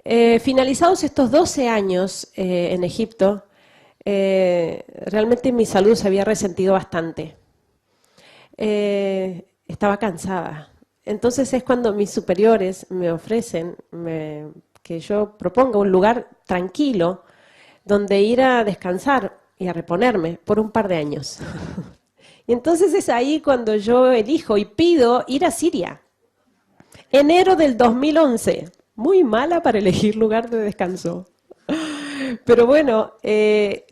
Finalizados estos 12 años en Egipto, realmente mi salud se había resentido bastante. Estaba cansada. Entonces es cuando mis superiores me ofrecen que yo proponga un lugar tranquilo donde ir a descansar y a reponerme por un par de años. Y entonces es ahí cuando yo elijo y pido ir a Siria. Enero del 2011. Muy mala para elegir lugar de descanso. Pero bueno,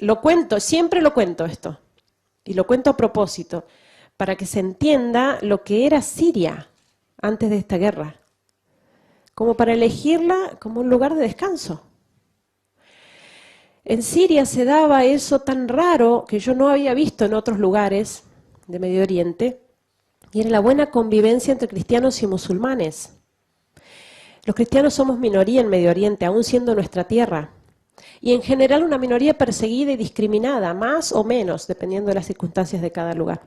lo cuento, siempre lo cuento esto. Y lo cuento a propósito, para que se entienda lo que era Siria antes de esta guerra. Como para elegirla como un lugar de descanso. En Siria se daba eso tan raro que yo no había visto en otros lugares de Medio Oriente, y era la buena convivencia entre cristianos y musulmanes. Los cristianos somos minoría en Medio Oriente, aún siendo nuestra tierra, y en general una minoría perseguida y discriminada, más o menos, dependiendo de las circunstancias de cada lugar.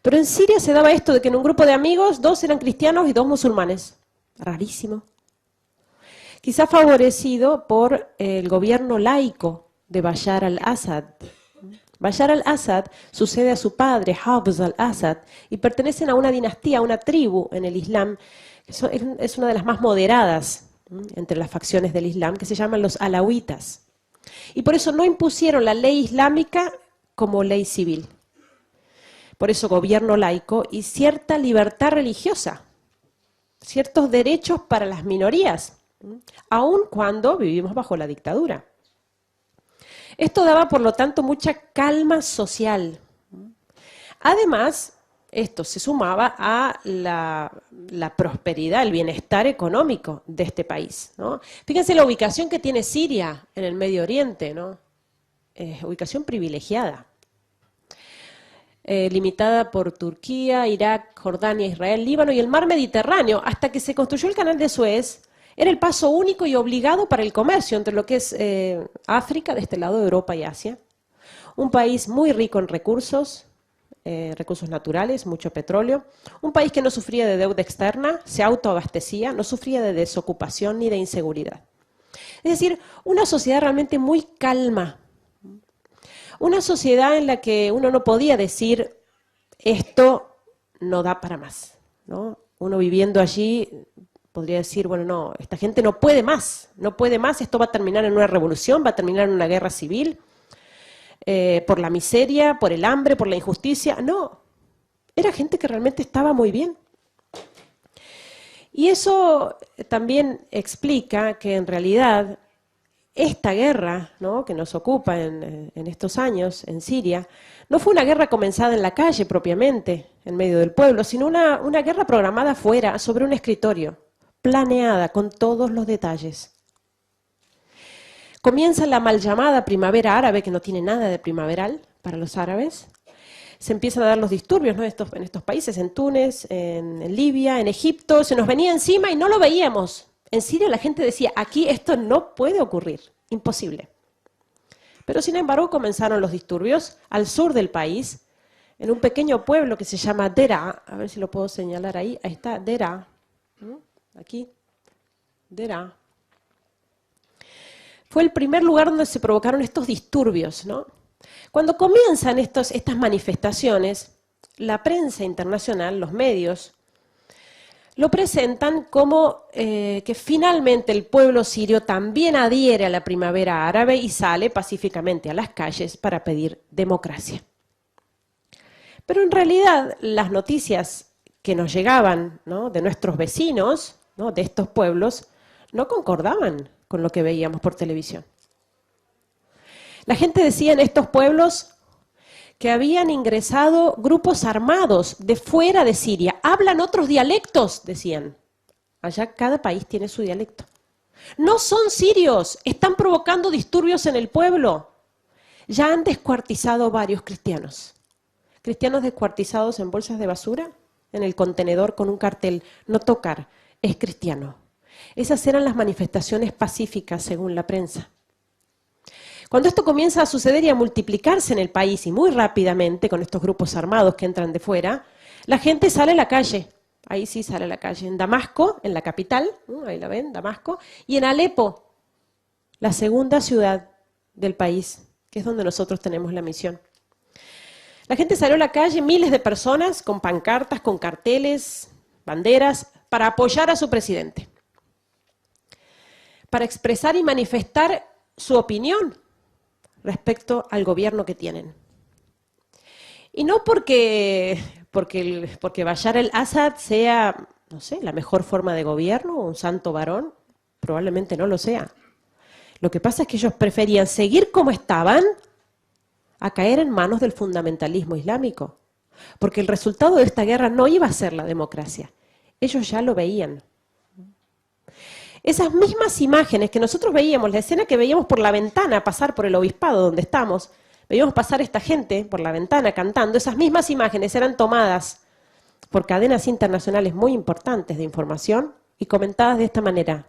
Pero en Siria se daba esto de que en un grupo de amigos 2 eran cristianos y 2 musulmanes. Rarísimo. Quizá favorecido por el gobierno laico de Bashar al-Assad. Bashar al-Assad sucede a su padre, Hafez al-Assad, y pertenecen a una dinastía, a una tribu en el Islam, que es una de las más moderadas entre las facciones del Islam, que se llaman los alawitas. Y por eso no impusieron la ley islámica como ley civil. Por eso gobierno laico y cierta libertad religiosa, ciertos derechos para las minorías, aun cuando vivimos bajo la dictadura. Esto daba, por lo tanto, mucha calma social. Además, esto se sumaba a la prosperidad, el bienestar económico de este país, ¿no? Fíjense la ubicación que tiene Siria en el Medio Oriente, ¿no? Ubicación privilegiada. Limitada por Turquía, Irak, Jordania, Israel, Líbano y el mar Mediterráneo, hasta que se construyó el canal de Suez. Era el paso único y obligado para el comercio entre lo que es África, de este lado de Europa y Asia. Un país muy rico en recursos naturales, mucho petróleo. Un país que no sufría de deuda externa, se autoabastecía, no sufría de desocupación ni de inseguridad. Es decir, una sociedad realmente muy calma. Una sociedad en la que uno no podía decir, esto no da para más, ¿no? Uno viviendo allí podría decir, bueno, no, esta gente no puede más, esto va a terminar en una revolución, va a terminar en una guerra civil, por la miseria, por el hambre, por la injusticia. No, era gente que realmente estaba muy bien. Y eso también explica que en realidad esta guerra, ¿no?, que nos ocupa en estos años en Siria, no fue una guerra comenzada en la calle propiamente, en medio del pueblo, sino una guerra programada afuera, sobre un escritorio, planeada con todos los detalles. Comienza la mal llamada primavera árabe, que no tiene nada de primaveral para los árabes. Se empiezan a dar los disturbios, ¿no?, en estos países, en Túnez, en Libia, en Egipto, se nos venía encima y no lo veíamos. En Siria la gente decía, aquí esto no puede ocurrir, imposible. Pero sin embargo comenzaron los disturbios al sur del país, en un pequeño pueblo que se llama Deraa, a ver si lo puedo señalar ahí está Deraa, aquí, Deraa. Fue el primer lugar donde se provocaron estos disturbios, ¿no? Cuando comienzan estas manifestaciones, la prensa internacional, los medios, lo presentan como que finalmente el pueblo sirio también adhiere a la primavera árabe y sale pacíficamente a las calles para pedir democracia. Pero en realidad las noticias que nos llegaban, ¿no?, de nuestros vecinos, ¿no?, de estos pueblos, no concordaban con lo que veíamos por televisión. La gente decía en estos pueblos que habían ingresado grupos armados de fuera de Siria. Hablan otros dialectos, decían. Allá cada país tiene su dialecto. No son sirios, están provocando disturbios en el pueblo. Ya han descuartizado varios cristianos. Cristianos descuartizados en bolsas de basura, en el contenedor con un cartel, no tocar, es cristiano. Esas eran las manifestaciones pacíficas según la prensa. Cuando esto comienza a suceder y a multiplicarse en el país y muy rápidamente con estos grupos armados que entran de fuera, la gente sale a la calle ahí sí sale a la calle. En Damasco, en la capital, ahí la ven, Damasco, y en Alepo, la segunda ciudad del país, que es donde nosotros tenemos la misión. La gente salió a la calle, miles de personas, con pancartas, con carteles, banderas, para apoyar a su presidente, para expresar y manifestar su opinión respecto al gobierno que tienen. Y no porque Bashar al-Assad sea, no sé, la mejor forma de gobierno, un santo varón, probablemente no lo sea. Lo que pasa es que ellos preferían seguir como estaban a caer en manos del fundamentalismo islámico, porque el resultado de esta guerra no iba a ser la democracia. Ellos ya lo veían. Esas mismas imágenes que nosotros veíamos, la escena que veíamos por la ventana pasar por el obispado donde estamos, veíamos pasar esta gente por la ventana cantando, esas mismas imágenes eran tomadas por cadenas internacionales muy importantes de información y comentadas de esta manera.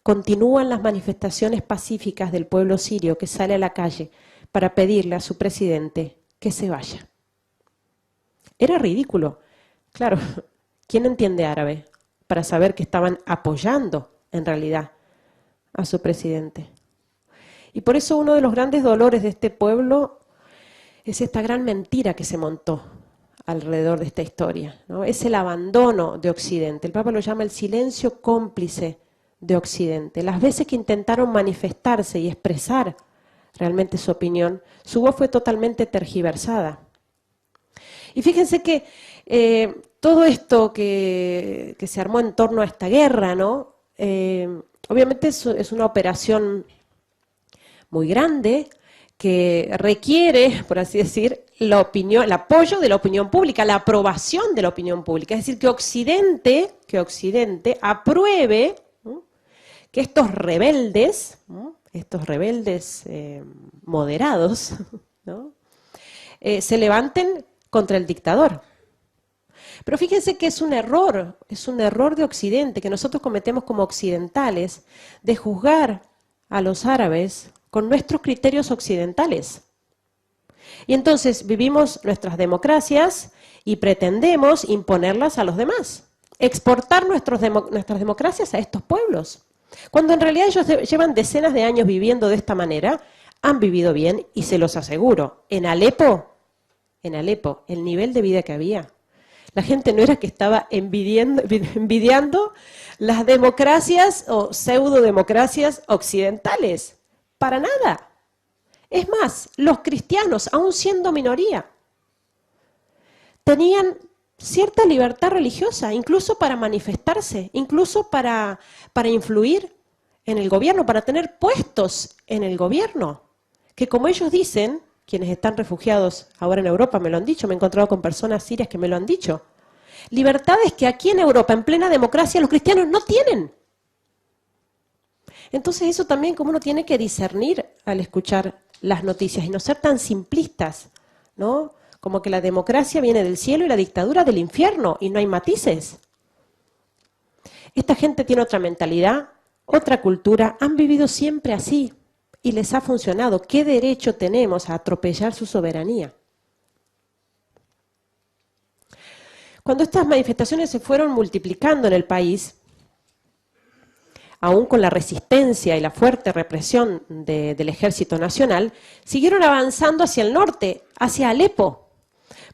Continúan las manifestaciones pacíficas del pueblo sirio que sale a la calle para pedirle a su presidente que se vaya. Era ridículo. Claro, ¿quién entiende árabe para saber que estaban apoyando en realidad a su presidente? Y por eso uno de los grandes dolores de este pueblo es esta gran mentira que se montó alrededor de esta historia, ¿no? Es el abandono de Occidente. El Papa lo llama el silencio cómplice de Occidente. Las veces que intentaron manifestarse y expresar realmente su opinión, su voz fue totalmente tergiversada. Y fíjense que todo esto que se armó en torno a esta guerra, ¿no? Obviamente es una operación muy grande que requiere, por así decir, la opinión, el apoyo de la opinión pública, la aprobación de la opinión pública. Es decir, que Occidente apruebe, ¿no?, que estos rebeldes, ¿no?, moderados, ¿no?, se levanten contra el dictador. Pero fíjense que es un error de Occidente, que nosotros cometemos como occidentales, de juzgar a los árabes con nuestros criterios occidentales. Y entonces vivimos nuestras democracias y pretendemos imponerlas a los demás, exportar nuestras democracias a estos pueblos, cuando en realidad ellos llevan decenas de años viviendo de esta manera, han vivido bien y se los aseguro, en Alepo, el nivel de vida que había, la gente no era que estaba envidiando las democracias o pseudodemocracias occidentales, para nada. Es más, los cristianos, aún siendo minoría, tenían cierta libertad religiosa, incluso para manifestarse, incluso para influir en el gobierno, para tener puestos en el gobierno, que como ellos dicen, quienes están refugiados ahora en Europa me lo han dicho, me he encontrado con personas sirias que me lo han dicho, libertades que aquí en Europa, en plena democracia, los cristianos no tienen. Entonces eso también como uno tiene que discernir al escuchar las noticias y no ser tan simplistas, ¿no? Como que la democracia viene del cielo y la dictadura del infierno y no hay matices. Esta gente tiene otra mentalidad, otra cultura, han vivido siempre así y les ha funcionado. ¿Qué derecho tenemos a atropellar su soberanía? Cuando estas manifestaciones se fueron multiplicando en el país, aún con la resistencia y la fuerte represión del Ejército Nacional, siguieron avanzando hacia el norte, hacia Alepo.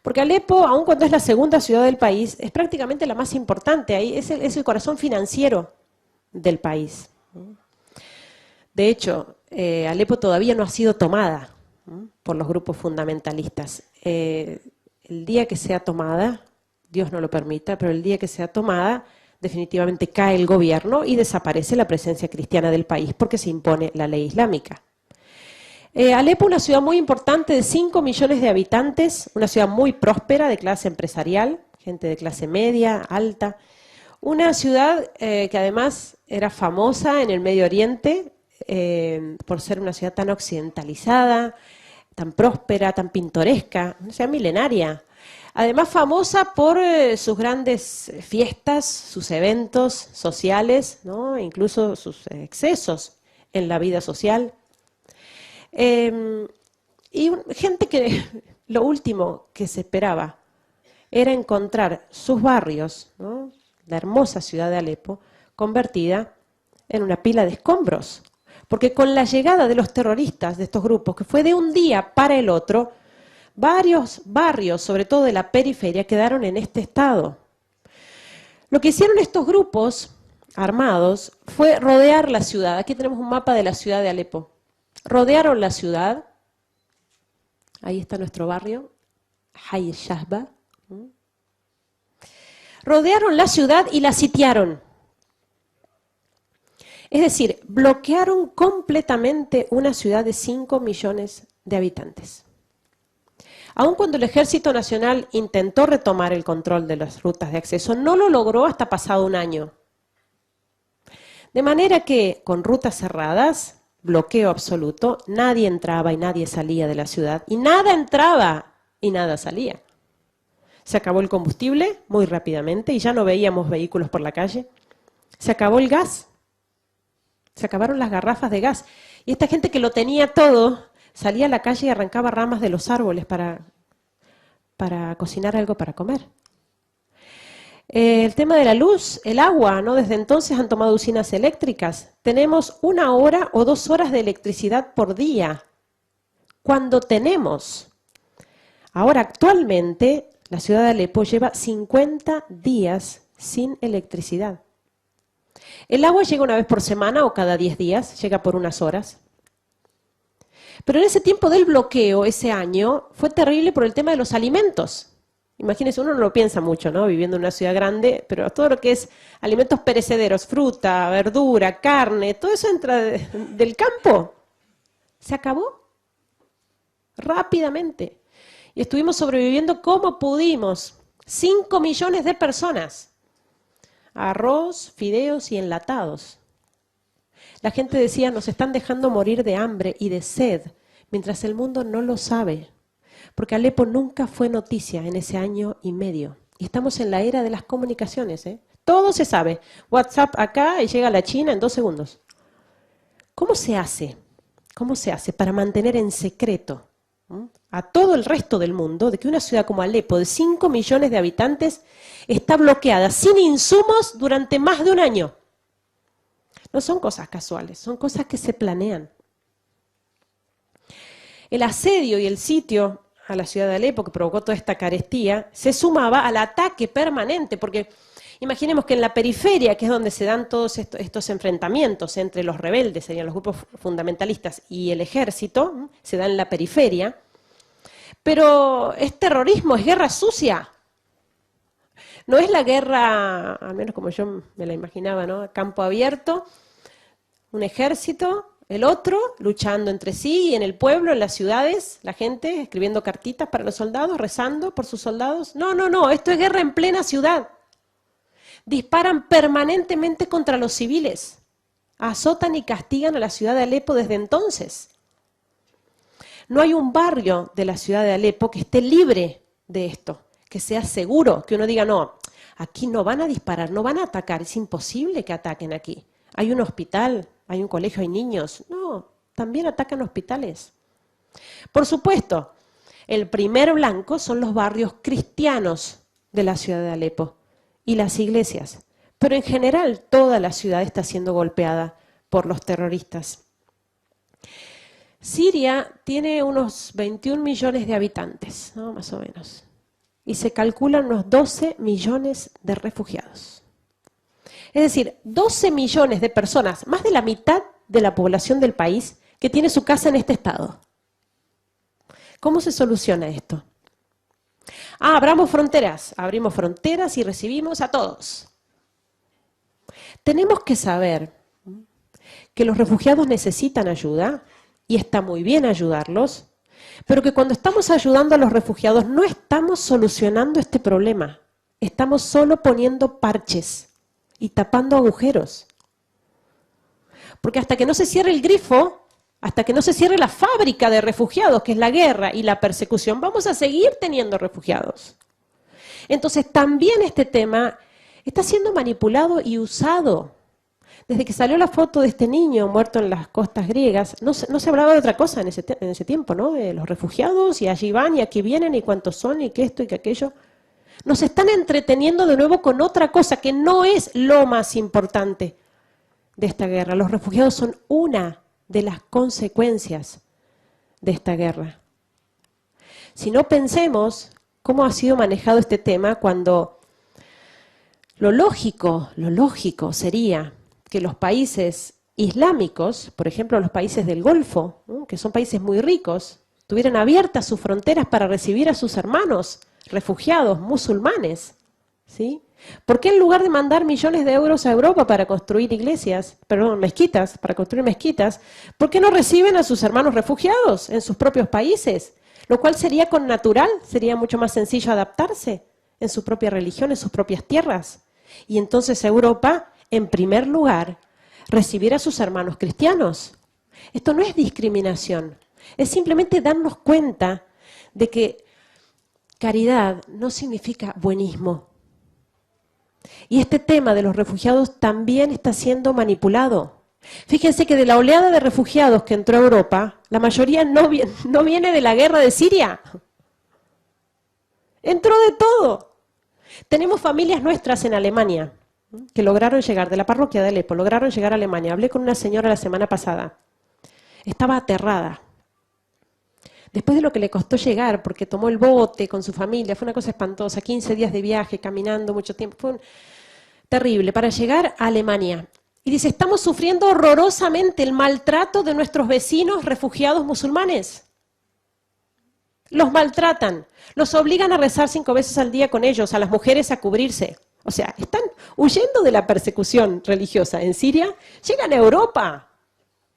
Porque Alepo, aun cuando es la segunda ciudad del país, es prácticamente la más importante, ahí es el corazón financiero del país. De hecho, Alepo todavía no ha sido tomada por los grupos fundamentalistas. El día que sea tomada, Dios no lo permita, pero el día que sea tomada, definitivamente cae el gobierno y desaparece la presencia cristiana del país porque se impone la ley islámica. Alepo, una ciudad muy importante de 5 millones de habitantes, una ciudad muy próspera de clase empresarial, gente de clase media, alta. Una ciudad que además era famosa en el Medio Oriente por ser una ciudad tan occidentalizada, tan próspera, tan pintoresca, una ciudad milenaria. Además famosa por sus grandes fiestas, sus eventos sociales, ¿no?, incluso sus excesos en la vida social. Y gente que lo último que se esperaba era encontrar sus barrios, ¿no? La hermosa ciudad de Alepo, convertida en una pila de escombros. Porque con la llegada de los terroristas, de estos grupos, que fue de un día para el otro, varios barrios, sobre todo de la periferia, quedaron en este estado. Lo que hicieron estos grupos armados fue rodear la ciudad. Aquí tenemos un mapa de la ciudad de Alepo. Rodearon la ciudad. Ahí está nuestro barrio, Hay Shahba. Rodearon la ciudad y la sitiaron. Es decir, bloquearon completamente una ciudad de 5 millones de habitantes. Aun cuando el Ejército Nacional intentó retomar el control de las rutas de acceso, no lo logró hasta pasado un año. De manera que, con rutas cerradas, bloqueo absoluto, nadie entraba y nadie salía de la ciudad, y nada entraba y nada salía. Se acabó el combustible muy rápidamente y ya no veíamos vehículos por la calle. Se acabó el gas. Se acabaron las garrafas de gas. Y esta gente que lo tenía todo, salía a la calle y arrancaba ramas de los árboles para cocinar algo para comer. El tema de la luz, el agua, ¿no? Desde entonces han tomado usinas eléctricas. Tenemos 1 hora o 2 horas de electricidad por día. Cuando tenemos. Ahora, actualmente, la ciudad de Alepo lleva 50 días sin electricidad. El agua llega una vez por semana o cada 10 días, llega por unas horas. Pero en ese tiempo del bloqueo, ese año, fue terrible por el tema de los alimentos. Imagínense, uno no lo piensa mucho, ¿no? Viviendo en una ciudad grande, pero todo lo que es alimentos perecederos, fruta, verdura, carne, todo eso entra del campo. Se acabó rápidamente. Y estuvimos sobreviviendo como pudimos. 5 millones de personas. Arroz, fideos y enlatados. La gente decía, nos están dejando morir de hambre y de sed, mientras el mundo no lo sabe. Porque Alepo nunca fue noticia en ese año y medio. Y estamos en la era de las comunicaciones, ¿eh? Todo se sabe. WhatsApp acá y llega a la China en 2 segundos. ¿Cómo se hace? ¿Cómo se hace para mantener en secreto a todo el resto del mundo de que una ciudad como Alepo, de 5 millones de habitantes, está bloqueada sin insumos durante más de un año? No son cosas casuales, son cosas que se planean. El asedio y el sitio a la ciudad de Alepo, que provocó toda esta carestía, se sumaba al ataque permanente, porque imaginemos que en la periferia, que es donde se dan todos estos enfrentamientos entre los rebeldes, serían los grupos fundamentalistas, y el ejército, se da en la periferia, pero es terrorismo, es guerra sucia. No es la guerra, al menos como yo me la imaginaba, ¿no? A campo abierto, un ejército, el otro luchando entre sí y en el pueblo, en las ciudades, la gente escribiendo cartitas para los soldados, rezando por sus soldados. No, no, no, esto es guerra en plena ciudad. Disparan permanentemente contra los civiles. Azotan y castigan a la ciudad de Alepo desde entonces. No hay un barrio de la ciudad de Alepo que esté libre de esto, que sea seguro, que uno diga, no, aquí no van a disparar, no van a atacar, es imposible que ataquen aquí. Hay un hospital, hay un colegio, hay niños. No, también atacan hospitales. Por supuesto, el primer blanco son los barrios cristianos de la ciudad de Alepo y las iglesias. Pero en general toda la ciudad está siendo golpeada por los terroristas. Siria tiene unos 21 millones de habitantes, ¿no? Más o menos. Y se calculan unos 12 millones de refugiados. Es decir, 12 millones de personas, más de la mitad de la población del país, que tiene su casa en este estado. ¿Cómo se soluciona esto? Abrimos fronteras y recibimos a todos. Tenemos que saber que los refugiados necesitan ayuda, y está muy bien ayudarlos, pero que cuando estamos ayudando a los refugiados no estamos solucionando este problema, estamos solo poniendo parches y tapando agujeros. Porque hasta que no se cierre el grifo, hasta que no se cierre la fábrica de refugiados, que es la guerra y la persecución, vamos a seguir teniendo refugiados. Entonces también este tema está siendo manipulado y usado. Desde que salió la foto de este niño muerto en las costas griegas, no se hablaba de otra cosa en ese tiempo, ¿no? De los refugiados, y allí van, y aquí vienen, y cuántos son, y que esto y que aquello. Nos están entreteniendo de nuevo con otra cosa que no es lo más importante de esta guerra. Los refugiados son una de las consecuencias de esta guerra. Si no, pensemos cómo ha sido manejado este tema cuando lo lógico sería que los países islámicos, por ejemplo los países del Golfo, ¿no?, que son países muy ricos, tuvieran abiertas sus fronteras para recibir a sus hermanos refugiados musulmanes, ¿sí? ¿Por qué en lugar de mandar millones de euros a Europa para construir mezquitas, para construir mezquitas, por qué no reciben a sus hermanos refugiados en sus propios países? Lo cual sería connatural, sería mucho más sencillo adaptarse en su propia religión, en sus propias tierras. Y entonces Europa, en primer lugar, recibir a sus hermanos cristianos. Esto no es discriminación, es simplemente darnos cuenta de que caridad no significa buenismo. Y este tema de los refugiados también está siendo manipulado. Fíjense que de la oleada de refugiados que entró a Europa, la mayoría no viene de la guerra de Siria. Entró de todo. Tenemos familias nuestras en Alemania que lograron llegar, de la parroquia de Alepo, lograron llegar a Alemania. Hablé con una señora la semana pasada. Estaba aterrada. Después de lo que le costó llegar, porque tomó el bote con su familia, fue una cosa espantosa, 15 días de viaje, caminando mucho tiempo, fue terrible, para llegar a Alemania. Y dice, estamos sufriendo horrorosamente el maltrato de nuestros vecinos refugiados musulmanes. Los maltratan, los obligan a rezar 5 veces al día con ellos, a las mujeres a cubrirse. O sea, están huyendo de la persecución religiosa en Siria, llegan a Europa,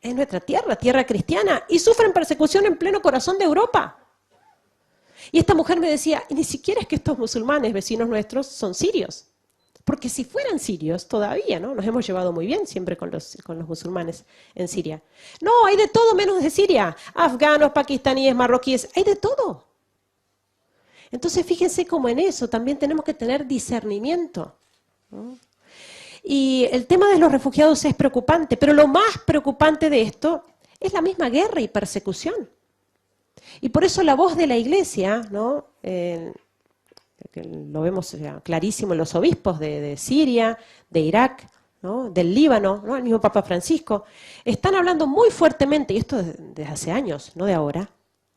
es nuestra tierra, tierra cristiana, y sufren persecución en pleno corazón de Europa. Y esta mujer me decía, ni siquiera es que estos musulmanes, vecinos nuestros, son sirios. Porque si fueran sirios, todavía, ¿no? Nos hemos llevado muy bien siempre con los musulmanes en Siria. No, hay de todo menos de Siria. Afganos, pakistaníes, marroquíes, hay de todo. Entonces, fíjense cómo en eso también tenemos que tener discernimiento, ¿no? Y el tema de los refugiados es preocupante, pero lo más preocupante de esto es la misma guerra y persecución. Y por eso la voz de la Iglesia, ¿no? Que lo vemos clarísimo en los obispos de Siria, de Irak, ¿no? Del Líbano, ¿no? El mismo Papa Francisco, están hablando muy fuertemente, y esto desde hace años, no de ahora,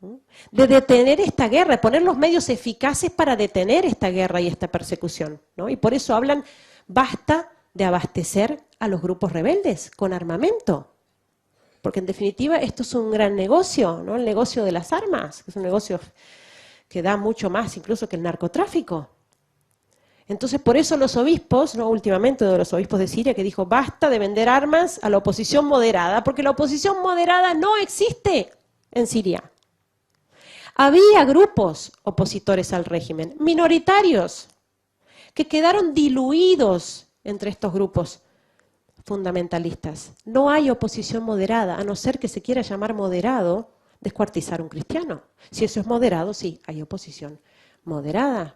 ¿no?, de detener esta guerra, de poner los medios eficaces para detener esta guerra y esta persecución, ¿no? Y por eso hablan, basta de abastecer a los grupos rebeldes con armamento. Porque en definitiva esto es un gran negocio, ¿no? El negocio de las armas, que es un negocio que da mucho más incluso que el narcotráfico. Entonces por eso los obispos, ¿no? Últimamente uno de los obispos de Siria que dijo basta de vender armas a la oposición moderada, porque la oposición moderada no existe en Siria. Había grupos opositores al régimen, minoritarios, que quedaron diluidos entre estos grupos fundamentalistas. No hay oposición moderada, a no ser que se quiera llamar moderado descuartizar un cristiano. Si eso es moderado, sí, hay oposición moderada.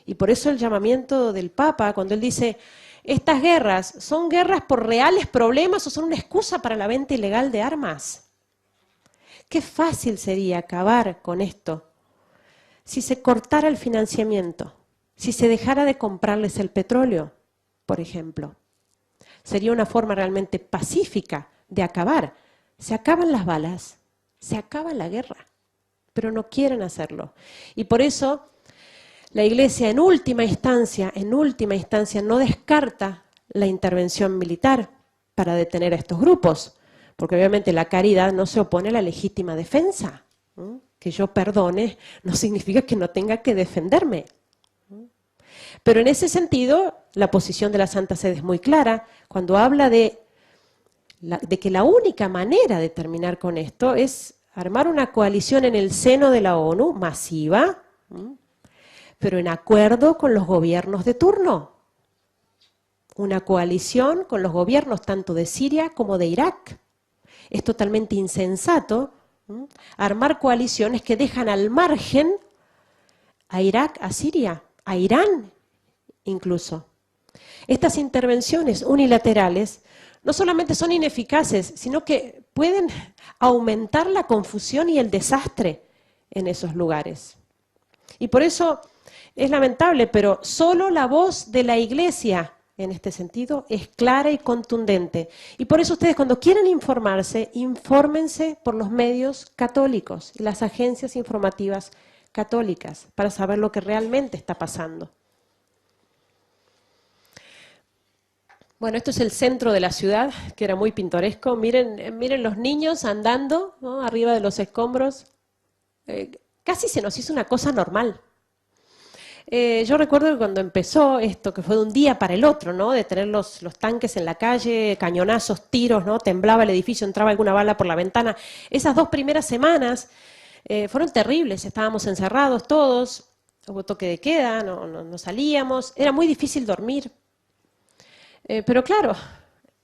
Y por eso el llamamiento del Papa, cuando él dice, estas guerras, ¿son guerras por reales problemas o son una excusa para la venta ilegal de armas? Qué fácil sería acabar con esto si se cortara el financiamiento, si se dejara de comprarles el petróleo, por ejemplo. Sería una forma realmente pacífica de acabar. Se acaban las balas, se acaba la guerra, pero no quieren hacerlo. Y por eso la Iglesia en última instancia no descarta la intervención militar para detener a estos grupos, porque obviamente la caridad no se opone a la legítima defensa. Que yo perdone no significa que no tenga que defenderme. Pero en ese sentido, la posición de la Santa Sede es muy clara cuando habla de que la única manera de terminar con esto es armar una coalición en el seno de la ONU masiva, pero en acuerdo con los gobiernos de turno. Una coalición con los gobiernos tanto de Siria como de Irak. Es totalmente insensato armar coaliciones que dejan al margen a Irak, a Siria, a Irán incluso. Estas intervenciones unilaterales no solamente son ineficaces, sino que pueden aumentar la confusión y el desastre en esos lugares. Y por eso Es lamentable, pero solo la voz de la Iglesia, en este sentido, es clara y contundente. Y por eso ustedes cuando quieran informarse, infórmense por los medios católicos y las agencias informativas católicas para saber lo que realmente está pasando. Bueno, esto es el centro de la ciudad, que era muy pintoresco. Miren los niños andando, ¿no?, arriba de los escombros. Casi se nos hizo una cosa normal. Yo recuerdo que cuando empezó esto, que fue de un día para el otro, ¿no?, de tener los tanques en la calle, cañonazos, tiros, ¿no?, temblaba el edificio, entraba alguna bala por la ventana. Esas 2 primeras semanas fueron terribles, estábamos encerrados todos, hubo toque de queda, no salíamos, era muy difícil dormir. Pero claro,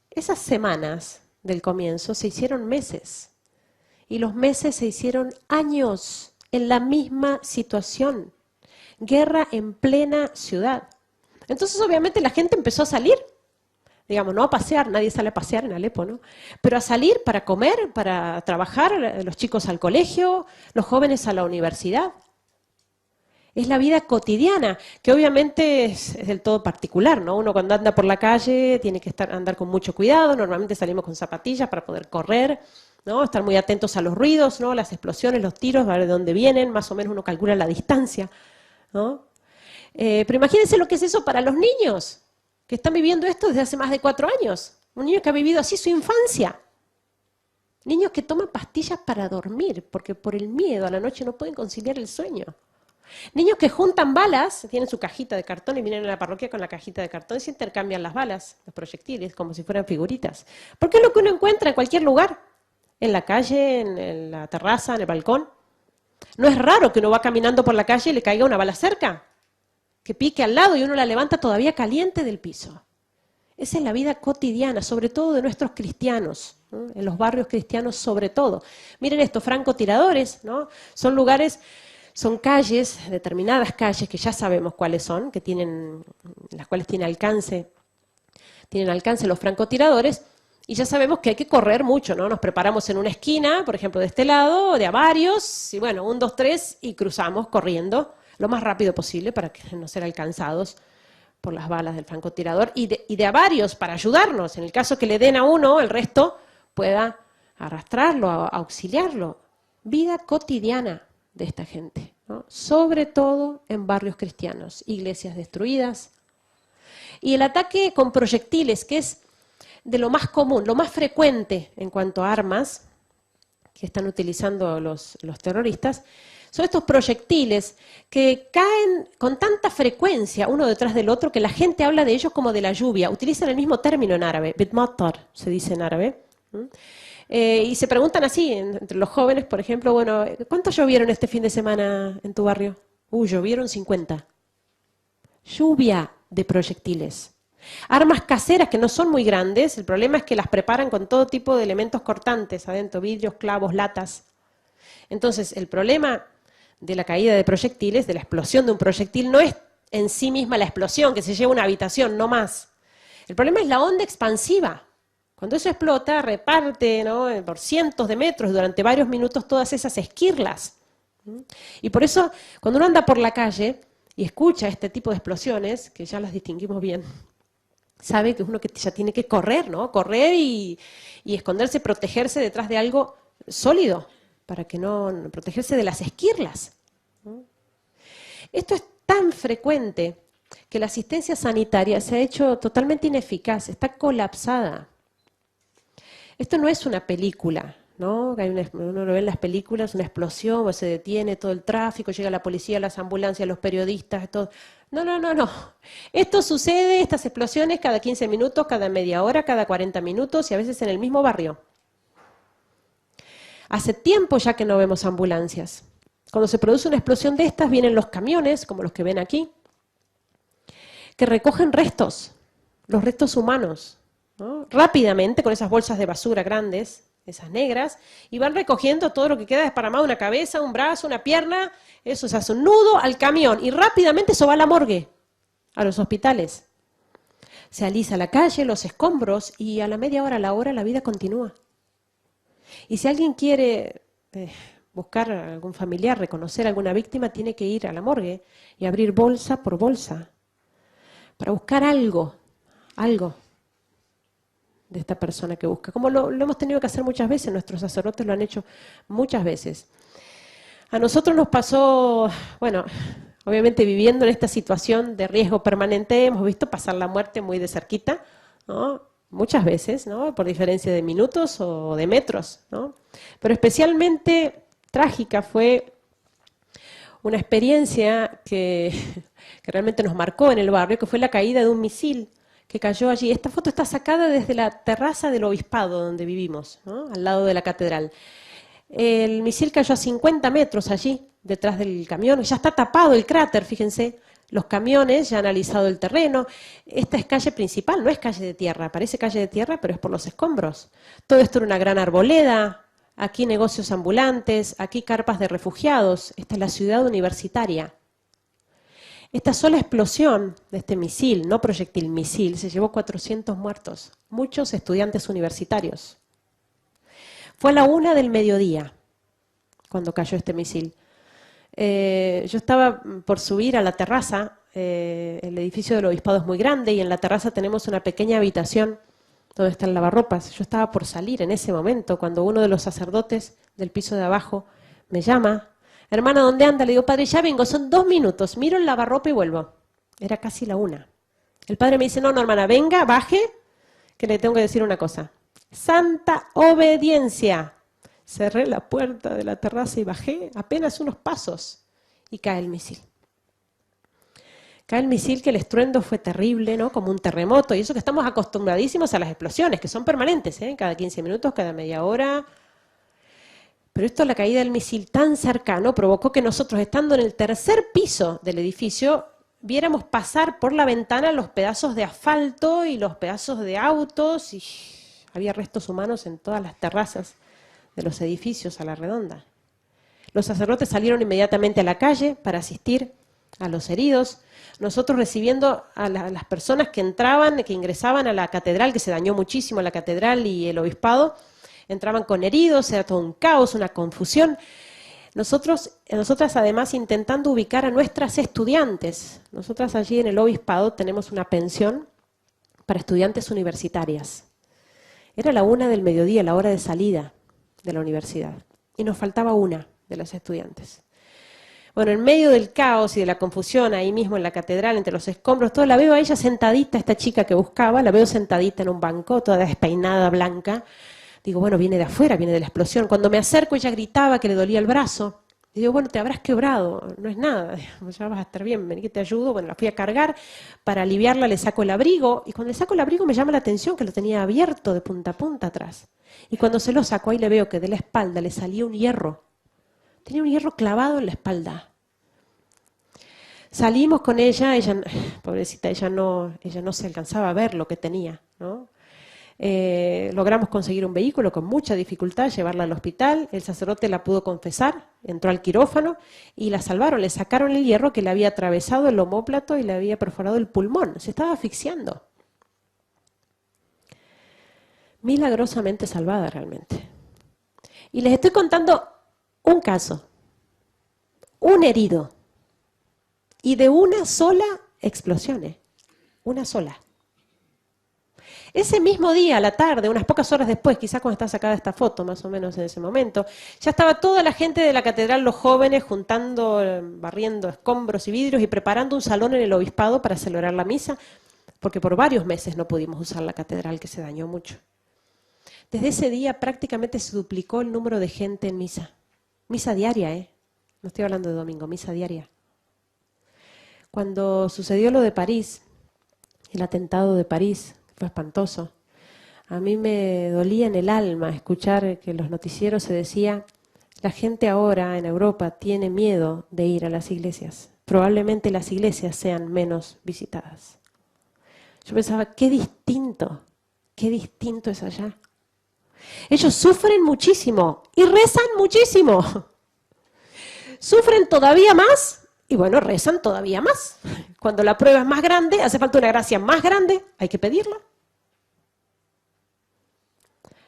esas semanas del comienzo se hicieron meses y los meses se hicieron años en la misma situación. Guerra en plena ciudad. Entonces obviamente la gente empezó a salir, digamos, no a pasear, nadie sale a pasear en Alepo, ¿no? Pero a salir para comer, para trabajar, los chicos al colegio, los jóvenes a la universidad. Es la vida cotidiana, que obviamente es del todo particular, ¿no? Uno cuando anda por la calle tiene que andar con mucho cuidado, normalmente salimos con zapatillas para poder correr, ¿no? Estar muy atentos a los ruidos, ¿no?, las explosiones, los tiros, a ver de dónde vienen, más o menos uno calcula la distancia, ¿no? Pero imagínense lo que es eso para los niños, que están viviendo esto desde hace más de 4 años. Un niño que ha vivido así su infancia. Niños que toman pastillas para dormir, porque por el miedo a la noche no pueden conciliar el sueño. Niños que juntan balas, tienen su cajita de cartón y vienen a la parroquia con la cajita de cartón y se intercambian las balas, los proyectiles, como si fueran figuritas. Porque es lo que uno encuentra en cualquier lugar, en la calle, en la terraza, en el balcón. No es raro que uno va caminando por la calle y le caiga una bala cerca, que pique al lado y uno la levanta todavía caliente del piso. Esa es la vida cotidiana, sobre todo de nuestros cristianos, ¿no?, en los barrios cristianos sobre todo. Miren esto, francotiradores, ¿no?, son lugares, son calles, determinadas calles que ya sabemos cuáles son, las cuales tienen alcance los francotiradores, y ya sabemos que hay que correr mucho, ¿no? Nos preparamos en una esquina, por ejemplo, de este lado, de a varios, y bueno, 1, 2, 3, y cruzamos corriendo lo más rápido posible para que no ser alcanzados por las balas del francotirador, y de a varios para ayudarnos, en el caso que le den a uno, el resto pueda arrastrarlo, auxiliarlo. Vida cotidiana de esta gente, ¿no?, sobre todo en barrios cristianos, iglesias destruidas. Y el ataque con proyectiles, que es de lo más común, lo más frecuente en cuanto a armas que están utilizando los terroristas, son estos proyectiles que caen con tanta frecuencia uno detrás del otro que la gente habla de ellos como de la lluvia. Utilizan el mismo término en árabe, bitmatar, se dice en árabe. Y se preguntan así, entre los jóvenes, por ejemplo, bueno, ¿cuántos llovieron este fin de semana en tu barrio? Llovieron 50. Lluvia de proyectiles. Armas caseras que no son muy grandes, el problema es que las preparan con todo tipo de elementos cortantes adentro, vidrios, clavos, latas. Entonces, el problema de la caída de proyectiles, de la explosión de un proyectil, no es en sí misma la explosión, que se lleva una habitación, no más. El problema es la onda expansiva. Cuando eso explota, reparte, ¿no?, por cientos de metros durante varios minutos todas esas esquirlas. Y por eso, cuando uno anda por la calle y escucha este tipo de explosiones, que ya las distinguimos bien, sabe que es uno que ya tiene que correr, ¿no? Correr y esconderse, protegerse detrás de algo sólido, para que no protegerse de las esquirlas. Esto es tan frecuente que la asistencia sanitaria se ha hecho totalmente ineficaz, está colapsada. Esto no es una película, ¿no? Uno lo ve en las películas, una explosión, o se detiene todo el tráfico, llega la policía, las ambulancias, los periodistas, todo. No. Esto sucede, estas explosiones, cada 15 minutos, cada media hora, cada 40 minutos y a veces en el mismo barrio. Hace tiempo ya que no vemos ambulancias. Cuando se produce una explosión de estas, vienen los camiones, como los que ven aquí, que recogen restos, los restos humanos, ¿no?, rápidamente con esas bolsas de basura grandes, esas negras, y van recogiendo todo lo que queda desparramado, una cabeza, un brazo, una pierna, eso se hace un nudo al camión y rápidamente eso va a la morgue, a los hospitales. Se alisa la calle, los escombros y a la media hora, a la hora, la vida continúa. Y si alguien quiere buscar a algún familiar, reconocer a alguna víctima, tiene que ir a la morgue y abrir bolsa por bolsa para buscar algo de esta persona que busca. Como lo hemos tenido que hacer muchas veces, nuestros sacerdotes lo han hecho muchas veces. A nosotros nos pasó, bueno, obviamente viviendo en esta situación de riesgo permanente, hemos visto pasar la muerte muy de cerquita, ¿no? Muchas veces, ¿no? Por diferencia de minutos o de metros, ¿no? Pero especialmente trágica fue una experiencia que realmente nos marcó en el barrio, que fue la caída de un misil que cayó allí. Esta foto está sacada desde la terraza del obispado donde vivimos, ¿no? Al lado de la catedral. El misil cayó a 50 metros allí, detrás del camión. Ya está tapado el cráter, fíjense. Los camiones ya han analizado el terreno. Esta es calle principal, no es calle de tierra. Parece calle de tierra, pero es por los escombros. Todo esto era una gran arboleda. Aquí negocios ambulantes, aquí carpas de refugiados. Esta es la ciudad universitaria. Esta sola explosión de este misil, no proyectil, misil, se llevó 400 muertos, muchos estudiantes universitarios. Fue a la 1 del mediodía cuando cayó este misil. Yo estaba por subir a la terraza, el edificio del obispado es muy grande y en la terraza tenemos una pequeña habitación donde está el lavarropas. Yo estaba por salir en ese momento cuando uno de los sacerdotes del piso de abajo me llama. Hermana, ¿dónde anda? Le digo, padre, ya vengo, son 2 minutos, miro el lavarropa y vuelvo. Era casi la 1. El padre me dice, no, hermana, venga, baje, que le tengo que decir una cosa. Santa obediencia. Cerré la puerta de la terraza y bajé apenas unos pasos y cae el misil. Cae el misil, que el estruendo fue terrible, ¿no? Como un terremoto, y eso que estamos acostumbradísimos a las explosiones, que son permanentes, ¿eh? Cada 15 minutos, cada media hora. Pero esto, la caída del misil tan cercano, provocó que nosotros, estando en el tercer piso del edificio, viéramos pasar por la ventana los pedazos de asfalto y los pedazos de autos, y había restos humanos en todas las terrazas de los edificios a la redonda. Los sacerdotes salieron inmediatamente a la calle para asistir a los heridos, nosotros recibiendo a las personas que entraban, que ingresaban a la catedral, que se dañó muchísimo la catedral y el obispado, entraban con heridos, era todo un caos, una confusión. Nosotras además intentando ubicar a nuestras estudiantes. Nosotras allí en el obispado tenemos una pensión para estudiantes universitarias. Era la 1 del mediodía, la hora de salida de la universidad, y nos faltaba una de las estudiantes. Bueno, en medio del caos y de la confusión, ahí mismo en la catedral, entre los escombros, todo, la veo a ella sentadita, esta chica que buscaba, la veo sentadita en un banco, toda despeinada, blanca. Digo, bueno, viene de afuera, viene de la explosión. Cuando me acerco, ella gritaba que le dolía el brazo. Y digo, bueno, te habrás quebrado, no es nada, ya vas a estar bien, vení que te ayudo. Bueno, la fui a cargar, para aliviarla le saco el abrigo, y cuando le saco el abrigo me llama la atención que lo tenía abierto de punta a punta atrás. Y cuando se lo saco, ahí le veo que de la espalda le salía un hierro. Tenía un hierro clavado en la espalda. Salimos con ella, pobrecita, ella no se alcanzaba a ver lo que tenía, ¿no? Logramos conseguir un vehículo con mucha dificultad, llevarla al hospital, el sacerdote la pudo confesar, entró al quirófano y la salvaron, le sacaron el hierro que le había atravesado el omóplato y le había perforado el pulmón, se estaba asfixiando. Milagrosamente salvada realmente. Y les estoy contando un caso, un herido, y de una sola explosión, una sola. Ese mismo día, a la tarde, unas pocas horas después, quizás cuando está sacada esta foto, más o menos en ese momento, ya estaba toda la gente de la catedral, los jóvenes, juntando, barriendo escombros y vidrios y preparando un salón en el obispado para celebrar la misa, porque por varios meses no pudimos usar la catedral, que se dañó mucho. Desde ese día prácticamente se duplicó el número de gente en misa. Misa diaria, no estoy hablando de domingo, misa diaria. Cuando sucedió lo de París, el atentado de París, fue espantoso. A mí me dolía en el alma escuchar que en los noticieros se decía, la gente ahora en Europa tiene miedo de ir a las iglesias. Probablemente las iglesias sean menos visitadas. Yo pensaba, qué distinto es allá. Ellos sufren muchísimo y rezan muchísimo. Sufren todavía más y bueno, rezan todavía más. Cuando la prueba es más grande, hace falta una gracia más grande, hay que pedirla.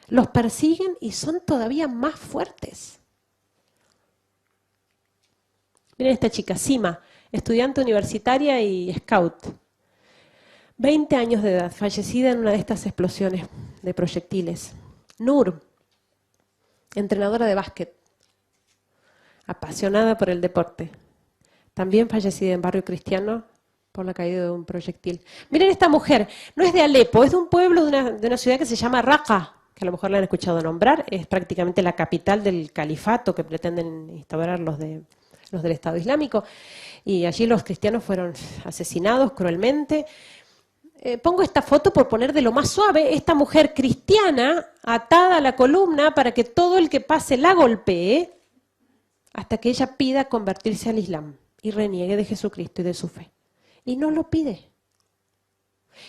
Los persiguen y son todavía más fuertes. Miren esta chica, Sima, estudiante universitaria y scout. 20 años de edad, fallecida en una de estas explosiones de proyectiles. Nur, entrenadora de básquet, apasionada por el deporte, también fallecida en barrio cristiano por la caída de un proyectil. Miren esta mujer, no es de Alepo, es de un pueblo de una ciudad que se llama Raqqa, que a lo mejor la han escuchado nombrar, es prácticamente la capital del califato que pretenden instaurar los del Estado Islámico, y allí los cristianos fueron asesinados cruelmente. Pongo esta foto por poner de lo más suave, esta mujer cristiana atada a la columna para que todo el que pase la golpee hasta que ella pida convertirse al Islam y reniegue de Jesucristo y de su fe. Y no lo pide.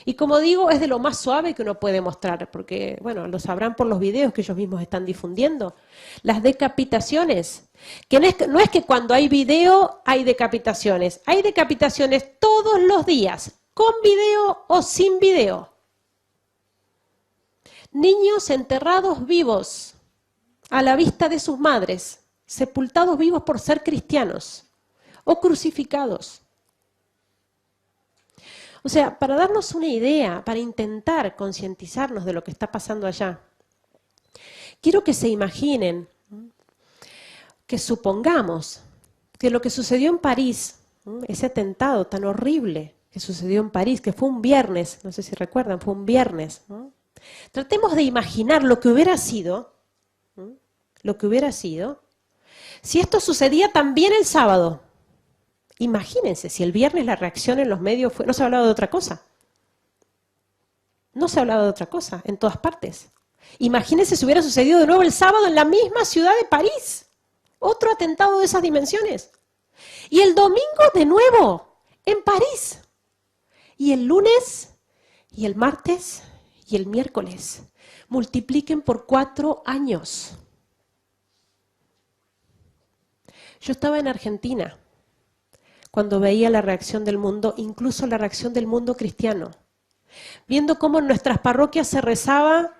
Y como digo, es de lo más suave que uno puede mostrar, porque, bueno, lo sabrán por los videos que ellos mismos están difundiendo. Las decapitaciones, que no es que cuando hay video hay decapitaciones todos los días, con video o sin video. Niños enterrados vivos a la vista de sus madres, sepultados vivos por ser cristianos o crucificados. O sea, para darnos una idea, para intentar concientizarnos de lo que está pasando allá, quiero que se imaginen, que supongamos que lo que sucedió en París, ese atentado tan horrible que sucedió en París, que fue un viernes, no sé si recuerdan, fue un viernes, ¿no? Tratemos de imaginar lo que hubiera sido, si esto sucedía también el sábado. Imagínense, si el viernes la reacción en los medios fue, no se hablaba de otra cosa. No se hablaba de otra cosa, en todas partes. Imagínense si hubiera sucedido de nuevo el sábado en la misma ciudad de París. Otro atentado de esas dimensiones. Y el domingo de nuevo, en París. Y el lunes, y el martes, y el miércoles. Multipliquen por 4 años. Yo estaba en Argentina cuando veía la reacción del mundo, incluso la reacción del mundo cristiano, viendo cómo en nuestras parroquias se rezaba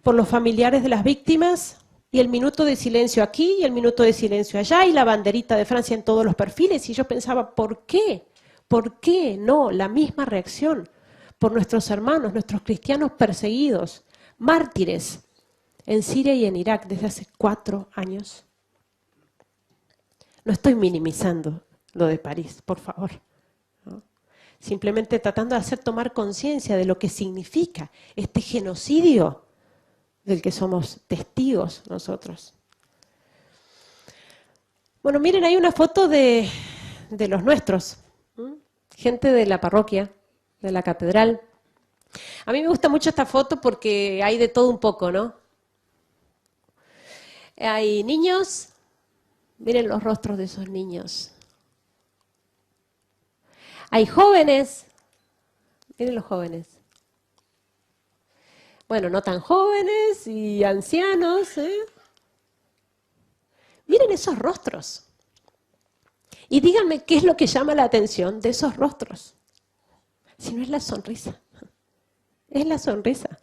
por los familiares de las víctimas, y el minuto de silencio aquí y el minuto de silencio allá, y la banderita de Francia en todos los perfiles, y yo pensaba, ¿por qué? ¿Por qué no la misma reacción por nuestros hermanos, nuestros cristianos perseguidos, mártires, en Siria y en Irak desde hace 4 años? No estoy minimizando lo de París, por favor, ¿no? Simplemente tratando de hacer tomar conciencia de lo que significa este genocidio del que somos testigos nosotros. Bueno, miren, hay una foto de los nuestros, gente de la parroquia, de la catedral. A mí me gusta mucho esta foto porque hay de todo un poco, ¿no? Hay niños, miren los rostros de esos niños. Hay jóvenes, miren los jóvenes. Bueno, no tan jóvenes y ancianos, ¿eh? Miren esos rostros. Y díganme qué es lo que llama la atención de esos rostros. Si no es la sonrisa. Es la sonrisa.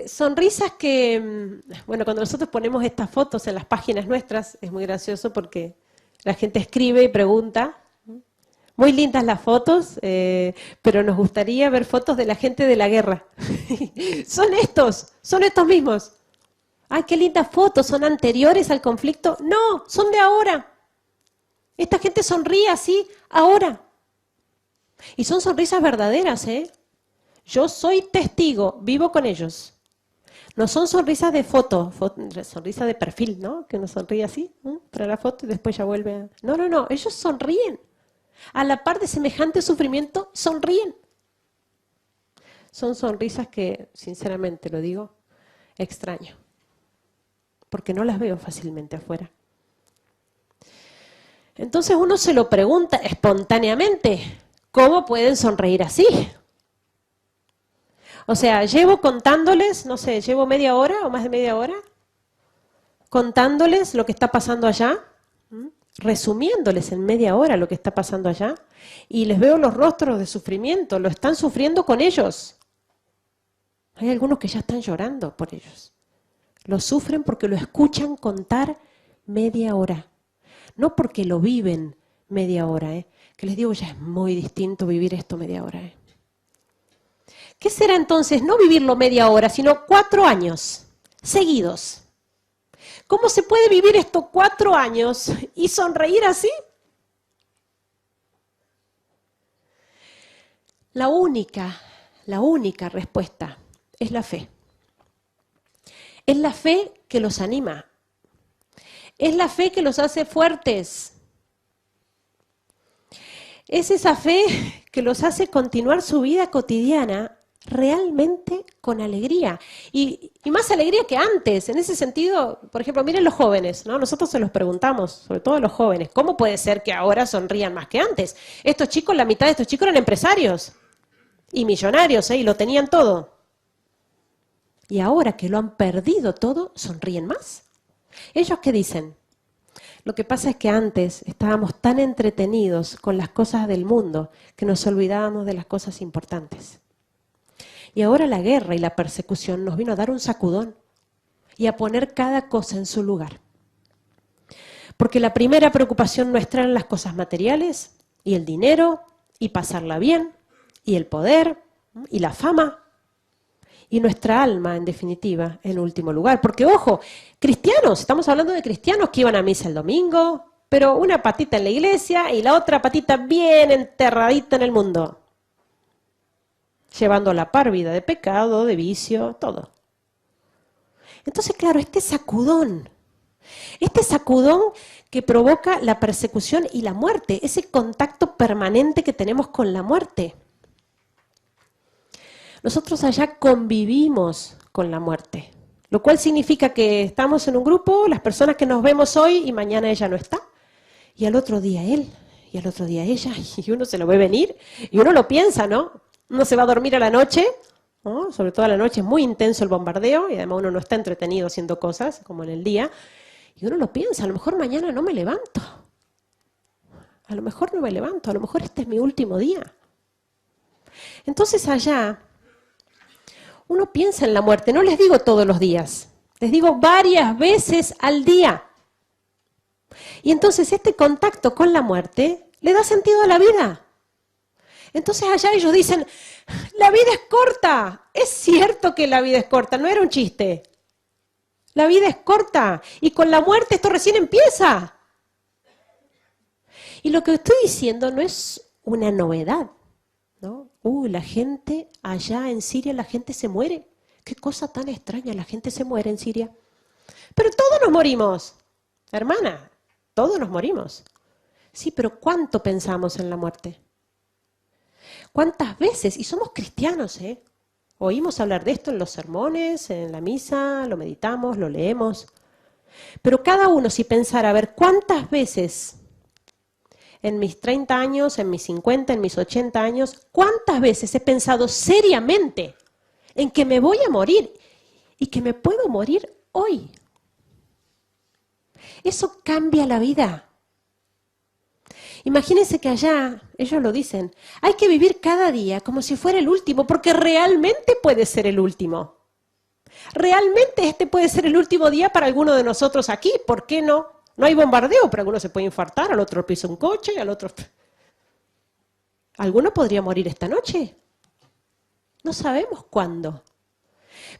Sonrisas que, bueno, cuando nosotros ponemos estas fotos en las páginas nuestras, es muy gracioso porque la gente escribe y pregunta. Muy lindas las fotos, pero nos gustaría ver fotos de la gente de la guerra. Son estos mismos. ¡Ay, qué lindas fotos! ¿Son anteriores al conflicto? No, son de ahora. Esta gente sonríe así ahora. Y son sonrisas verdaderas, ¿eh? Yo soy testigo, vivo con ellos. No son sonrisas de foto, sonrisa de perfil, ¿no? Que uno sonríe así, para la foto y después ya vuelve a... No, no, no, ellos sonríen. A la par de semejante sufrimiento, sonríen. Son sonrisas que, sinceramente lo digo, extraño. Porque no las veo fácilmente afuera. Entonces uno se lo pregunta espontáneamente, ¿cómo pueden sonreír así? O sea, llevo contándoles, no sé, llevo media hora o más de media hora, contándoles lo que está pasando allá, resumiéndoles en media hora lo que está pasando allá, y les veo los rostros de sufrimiento, lo están sufriendo con ellos. Hay algunos que ya están llorando por ellos. Lo sufren porque lo escuchan contar media hora. no porque lo viven media hora, que les digo, ya es muy distinto vivir esto media hora. ¿Qué será entonces no vivirlo media hora, sino 4 años seguidos? ¿Cómo se puede vivir estos 4 años y sonreír así? La única respuesta es la fe. Es la fe que los anima. Es la fe que los hace fuertes. Es esa fe que los hace continuar su vida cotidiana realmente con alegría. Y más alegría que antes. En ese sentido, por ejemplo, miren los jóvenes, ¿no? Nosotros se los preguntamos, sobre todo a los jóvenes, ¿cómo puede ser que ahora sonrían más que antes? Estos chicos, la mitad de estos chicos eran empresarios y millonarios, y lo tenían todo. Y ahora que lo han perdido todo, sonríen más. ¿Ellos qué dicen? Lo que pasa es que antes estábamos tan entretenidos con las cosas del mundo que nos olvidábamos de las cosas importantes. Y ahora la guerra y la persecución nos vino a dar un sacudón y a poner cada cosa en su lugar. Porque la primera preocupación nuestra eran las cosas materiales y el dinero y pasarla bien y el poder y la fama. Y nuestra alma, en definitiva, en último lugar. Porque, ojo, cristianos, estamos hablando de cristianos que iban a misa el domingo, pero una patita en la iglesia y la otra patita bien enterradita en el mundo. Llevando la par vida de pecado, de vicio, todo. Entonces, claro, este sacudón que provoca la persecución y la muerte, ese contacto permanente que tenemos con la muerte. Nosotros allá convivimos con la muerte, lo cual significa que estamos en un grupo, las personas que nos vemos hoy y mañana ella no está, y al otro día él, y al otro día ella, y uno se lo ve venir, y uno lo piensa, ¿no? Uno se va a dormir a la noche, ¿no? Sobre todo a la noche es muy intenso el bombardeo, y además uno no está entretenido haciendo cosas, como en el día, y uno lo piensa, a lo mejor mañana no me levanto, a lo mejor no me levanto, a lo mejor este es mi último día. Entonces allá uno piensa en la muerte, no les digo todos los días, les digo varias veces al día. Y entonces este contacto con la muerte le da sentido a la vida. Entonces allá ellos dicen, la vida es corta. Es cierto que la vida es corta, no era un chiste. La vida es corta y con la muerte esto recién empieza. Y lo que estoy diciendo no es una novedad, ¿no? La gente allá en Siria, la gente se muere. Qué cosa tan extraña, la gente se muere en Siria. Pero todos nos morimos, hermana, todos nos morimos. Sí, pero ¿cuánto pensamos en la muerte? ¿Cuántas veces? Y somos cristianos, oímos hablar de esto en los sermones, en la misa, lo meditamos, lo leemos. Pero cada uno, si pensara, a ver, ¿cuántas veces en mis 30 años, en mis 50, en mis 80 años, cuántas veces he pensado seriamente en que me voy a morir y que me puedo morir hoy? Eso cambia la vida. Imagínense que allá, ellos lo dicen, hay que vivir cada día como si fuera el último, porque realmente puede ser el último. Realmente este puede ser el último día para alguno de nosotros aquí, ¿por qué no? No hay bombardeo, pero alguno se puede infartar, al otro pisa un coche y al otro... ¿Alguno podría morir esta noche? No sabemos cuándo.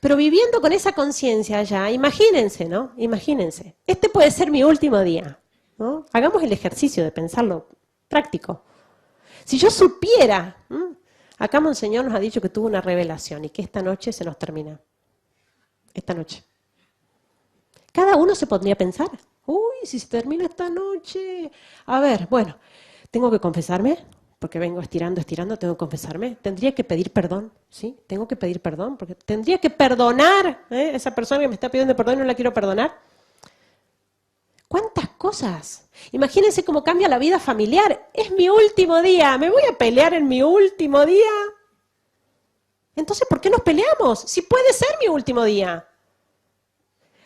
Pero viviendo con esa conciencia allá, imagínense, ¿no? Imagínense. Este puede ser mi último día, ¿no? Hagamos el ejercicio de pensarlo práctico. Si yo supiera, acá Monseñor nos ha dicho que tuvo una revelación y que esta noche se nos termina. Esta noche. Cada uno se pondría a pensar, si se termina esta noche. A ver, bueno, tengo que confesarme, porque vengo estirando, tengo que confesarme. Tendría que pedir perdón, ¿sí? Tengo que pedir perdón, porque tendría que perdonar, a esa persona que me está pidiendo perdón y no la quiero perdonar. ¿Cuántas cosas? Imagínense cómo cambia la vida familiar. Es mi último día, ¿me voy a pelear en mi último día? Entonces, ¿por qué nos peleamos? Si puede ser mi último día.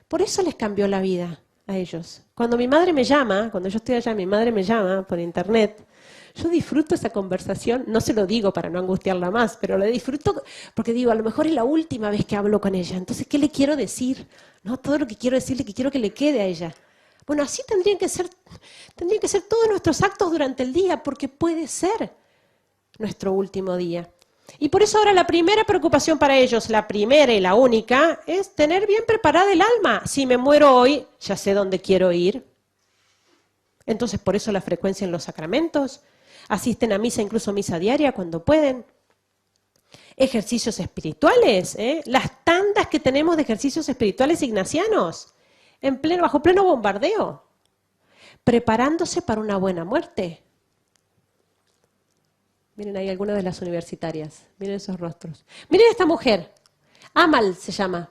Por eso les cambió la vida a ellos. Cuando mi madre me llama, cuando yo estoy allá, mi madre me llama por internet, yo disfruto esa conversación, no se lo digo para no angustiarla más, pero la disfruto porque digo, a lo mejor es la última vez que hablo con ella, entonces, ¿qué le quiero decir? No, todo lo que quiero decirle, que quiero que le quede a ella. Bueno, así tendrían que ser todos nuestros actos durante el día, porque puede ser nuestro último día. Y por eso ahora la primera preocupación para ellos, la primera y la única, es tener bien preparada el alma. Si me muero hoy, ya sé dónde quiero ir. Entonces, por eso la frecuencia en los sacramentos. Asisten a misa, incluso misa diaria, cuando pueden. Ejercicios espirituales, las tandas que tenemos de ejercicios espirituales ignacianos, bajo pleno bombardeo, preparándose para una buena muerte. Miren ahí algunas de las universitarias, miren esos rostros. Miren esta mujer, Amal se llama.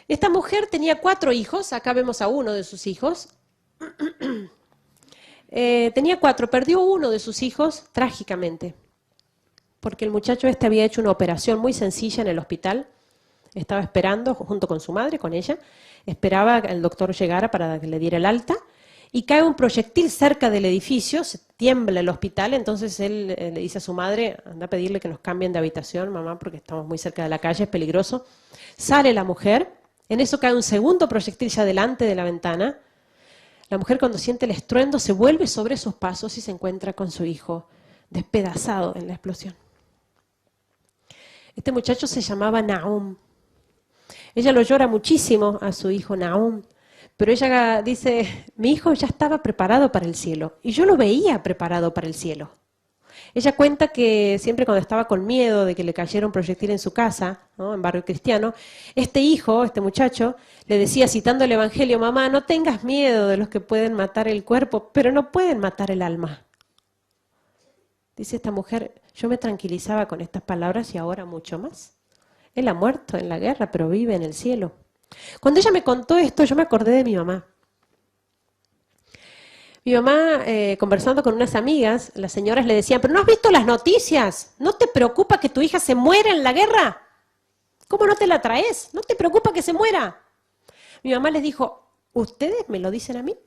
Esta mujer tenía 4 hijos, acá vemos a uno de sus hijos. Tenía 4, perdió uno de sus hijos trágicamente, porque el muchacho había hecho una operación muy sencilla en el hospital, estaba esperando junto con su madre, con ella, esperaba que el doctor llegara para que le diera el alta, y cae un proyectil cerca del edificio, se tiembla el hospital, entonces él le dice a su madre, anda a pedirle que nos cambien de habitación, mamá, porque estamos muy cerca de la calle, es peligroso. Sale la mujer, en eso cae un segundo proyectil ya delante de la ventana. La mujer, cuando siente el estruendo, se vuelve sobre sus pasos y se encuentra con su hijo despedazado en la explosión. Este muchacho se llamaba Nahum. Ella lo llora muchísimo a su hijo Nahum, pero ella dice, mi hijo ya estaba preparado para el cielo, y yo lo veía preparado para el cielo. Ella cuenta que siempre cuando estaba con miedo de que le cayera un proyectil en su casa, ¿no?, en barrio cristiano, este muchacho, le decía, citando el Evangelio, mamá, no tengas miedo de los que pueden matar el cuerpo, pero no pueden matar el alma. Dice esta mujer, yo me tranquilizaba con estas palabras y ahora mucho más. Él ha muerto en la guerra, pero vive en el cielo. Cuando ella me contó esto, yo me acordé de mi mamá. Mi mamá, conversando con unas amigas, las señoras le decían, ¿pero no has visto las noticias? ¿No te preocupa que tu hija se muera en la guerra? ¿Cómo no te la traes? ¿No te preocupa que se muera? Mi mamá les dijo, ¿ustedes me lo dicen a mí?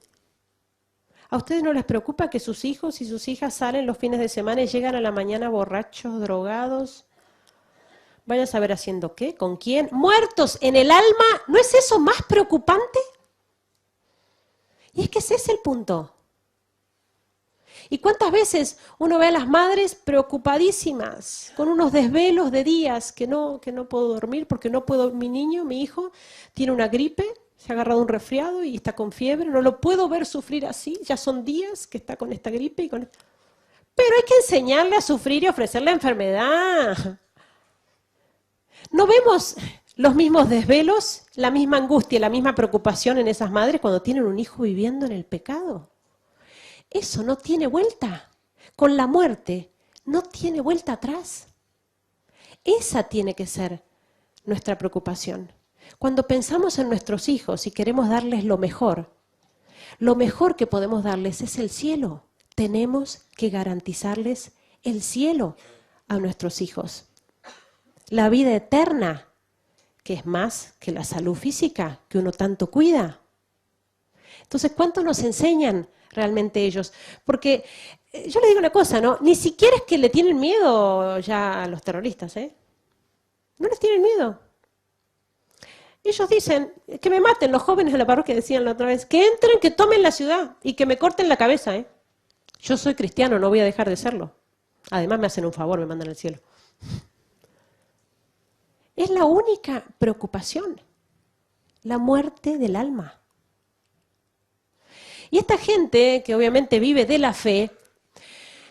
¿A ustedes no les preocupa que sus hijos y sus hijas salen los fines de semana y llegan a la mañana borrachos, drogados? Vaya a saber haciendo qué, con quién, muertos en el alma. ¿No es eso más preocupante? Y es que ese es el punto. ¿Y cuántas veces uno ve a las madres preocupadísimas, con unos desvelos de días que no puedo dormir porque no puedo, mi hijo, tiene una gripe, se ha agarrado un resfriado y está con fiebre, no lo puedo ver sufrir así, ya son días que está con esta gripe. Pero hay que enseñarle a sufrir y ofrecerle enfermedad. ¿No vemos los mismos desvelos, la misma angustia, la misma preocupación en esas madres cuando tienen un hijo viviendo en el pecado? Eso no tiene vuelta. Con la muerte no tiene vuelta atrás. Esa tiene que ser nuestra preocupación. Cuando pensamos en nuestros hijos y queremos darles lo mejor que podemos darles es el cielo. Tenemos que garantizarles el cielo a nuestros hijos. La vida eterna, que es más que la salud física que uno tanto cuida. Entonces, ¿cuánto nos enseñan realmente ellos? Porque yo les digo una cosa, ¿no? Ni siquiera es que le tienen miedo ya a los terroristas, ¿eh? No les tienen miedo. Ellos dicen que me maten, los jóvenes de la parroquia decían la otra vez, que entren, que tomen la ciudad y que me corten la cabeza, ¿eh? Yo soy cristiano, no voy a dejar de serlo. Además me hacen un favor, me mandan al cielo. Es la única preocupación, la muerte del alma. Y esta gente que obviamente vive de la fe,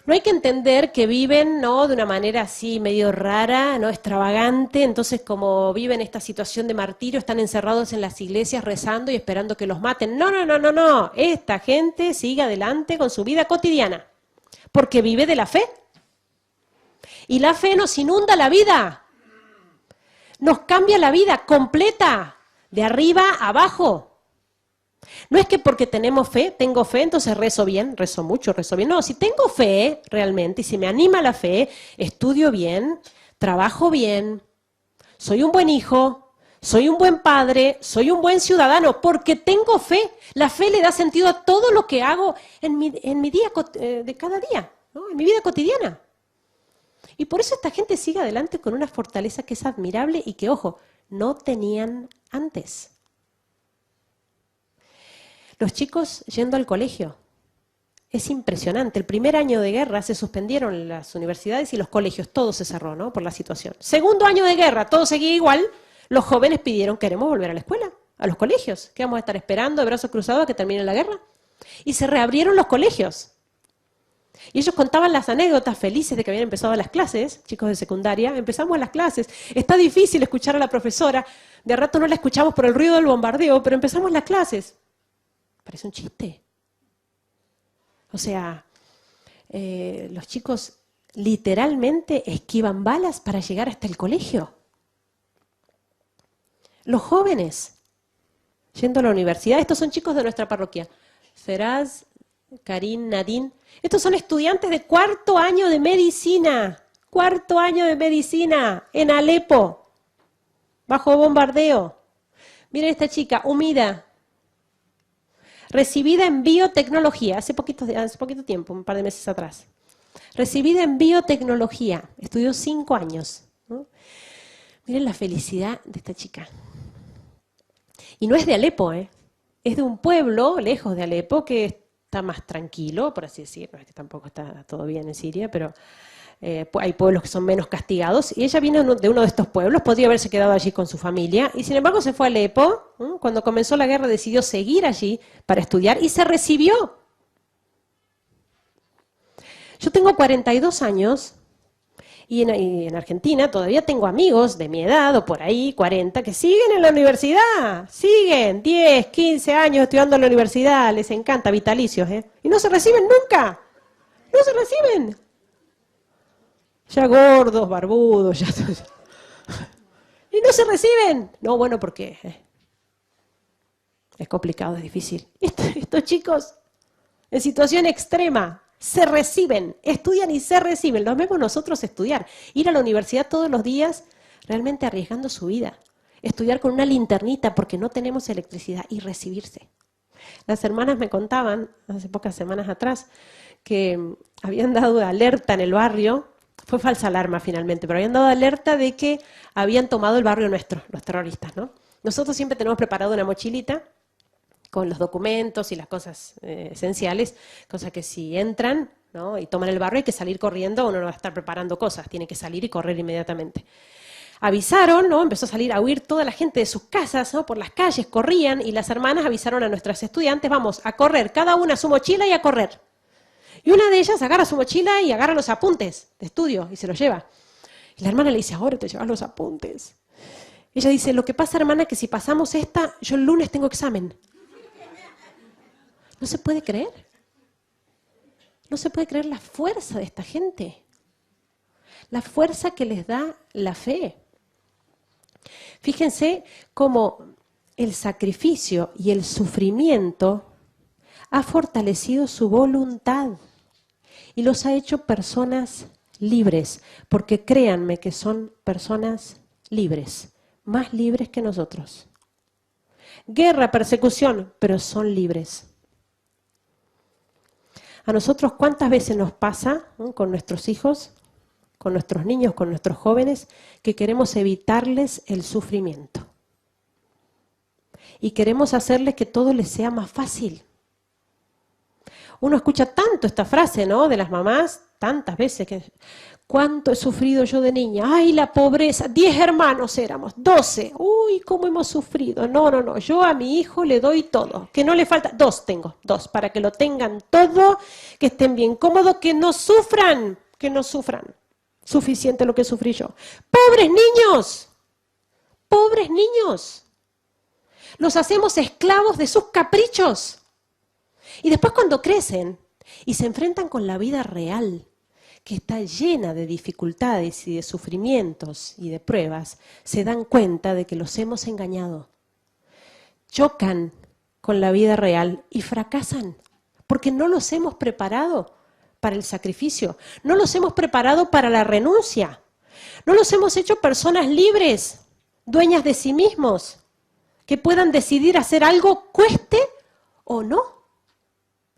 no hay que entender que viven, ¿no?, de una manera así medio rara, ¿no?, extravagante. Entonces, como viven esta situación de martirio, están encerrados en las iglesias rezando y esperando que los maten. No. Esta gente sigue adelante con su vida cotidiana, porque vive de la fe. Y la fe nos inunda la vida. Nos cambia la vida completa, de arriba a abajo. No es que porque tengo fe, entonces rezo bien, rezo mucho, rezo bien. No, si tengo fe realmente, y si me anima la fe, estudio bien, trabajo bien, soy un buen hijo, soy un buen padre, soy un buen ciudadano, porque tengo fe. La fe le da sentido a todo lo que hago en mi día de cada día, ¿no?, en mi vida cotidiana. Y por eso esta gente sigue adelante con una fortaleza que es admirable y que, ojo, no tenían antes. Los chicos yendo al colegio. Es impresionante. El primer año de guerra se suspendieron las universidades y los colegios. Todo se cerró, ¿no? Por la situación. Segundo año de guerra, todo seguía igual. Los jóvenes pidieron, queremos volver a la escuela, a los colegios. ¿Qué vamos a estar esperando de brazos cruzados a que termine la guerra? Y se reabrieron los colegios. Y ellos contaban las anécdotas felices de que habían empezado las clases, chicos de secundaria. Empezamos las clases. Está difícil escuchar a la profesora. De rato no la escuchamos por el ruido del bombardeo, pero empezamos las clases. Parece un chiste. O sea, los chicos literalmente esquivan balas para llegar hasta el colegio. Los jóvenes, yendo a la universidad, estos son chicos de nuestra parroquia. Feraz, Karim, Nadine. Estos son estudiantes de cuarto año de medicina. Cuarto año de medicina en Alepo, bajo bombardeo. Miren esta chica, Humida. Recibida en biotecnología, hace poquito tiempo, un par de meses atrás. Recibida en biotecnología, estudió 5 años. ¿No? Miren la felicidad de esta chica. Y no es de Alepo, es de un pueblo lejos de Alepo que está más tranquilo, por así decirlo. No es que tampoco está todo bien en Siria, pero hay pueblos que son menos castigados. Y ella viene de uno de estos pueblos, podría haberse quedado allí con su familia, y sin embargo se fue a Alepo. Cuando comenzó la guerra decidió seguir allí para estudiar y se recibió. Yo tengo 42 años y en Argentina todavía tengo amigos de mi edad o por ahí, 40, que siguen en la universidad. Siguen 10, 15 años estudiando en la universidad, les encanta, vitalicios, y no se reciben nunca. No se reciben. Ya gordos, barbudos, ya. Y no se reciben. No, bueno, porque es complicado, es difícil. Estos chicos, en situación extrema, se reciben, estudian y se reciben. Los vemos nosotros estudiar. Ir a la universidad todos los días, realmente arriesgando su vida. Estudiar con una linternita porque no tenemos electricidad y recibirse. Las hermanas me contaban, hace pocas semanas atrás, que habían dado alerta en el barrio. Fue falsa alarma finalmente, pero habían dado alerta de que habían tomado el barrio nuestro, los terroristas, ¿no? Nosotros siempre tenemos preparado una mochilita con los documentos y las cosas esenciales, cosa que si entran, ¿no?, y toman el barrio hay que salir corriendo, uno no va a estar preparando cosas, tiene que salir y correr inmediatamente. Avisaron, ¿no?, empezó a salir a huir toda la gente de sus casas, ¿no?, por las calles, corrían, y las hermanas avisaron a nuestras estudiantes, vamos a correr, cada una su mochila y a correr. Y una de ellas agarra su mochila y agarra los apuntes de estudio y se los lleva. Y la hermana le dice, ahora te llevas los apuntes. Ella dice, lo que pasa, hermana, que si pasamos esta, yo el lunes tengo examen. No se puede creer. No se puede creer la fuerza de esta gente. La fuerza que les da la fe. Fíjense cómo el sacrificio y el sufrimiento ha fortalecido su voluntad y los ha hecho personas libres, porque créanme que son personas libres, más libres que nosotros. Guerra, persecución, pero son libres. A nosotros, ¿cuántas veces nos pasa, ¿no?, con nuestros hijos, con nuestros niños, con nuestros jóvenes, que queremos evitarles el sufrimiento? Y queremos hacerles que todo les sea más fácil. Uno escucha tanto esta frase, ¿no?, de las mamás, tantas veces, que ¿cuánto he sufrido yo de niña? ¡Ay, la pobreza! 10 hermanos éramos, 12. ¡Uy, cómo hemos sufrido! No, yo a mi hijo le doy todo, que no le falta, 2 tengo, 2, para que lo tengan todo, que estén bien cómodos, que no sufran, suficiente lo que sufrí yo. ¡Pobres niños! ¡Pobres niños! Los hacemos esclavos de sus caprichos. Y después cuando crecen y se enfrentan con la vida real, que está llena de dificultades y de sufrimientos y de pruebas, se dan cuenta de que los hemos engañado. Chocan con la vida real y fracasan, porque no los hemos preparado para el sacrificio, no los hemos preparado para la renuncia, no los hemos hecho personas libres, dueñas de sí mismos, que puedan decidir hacer algo, cueste o no,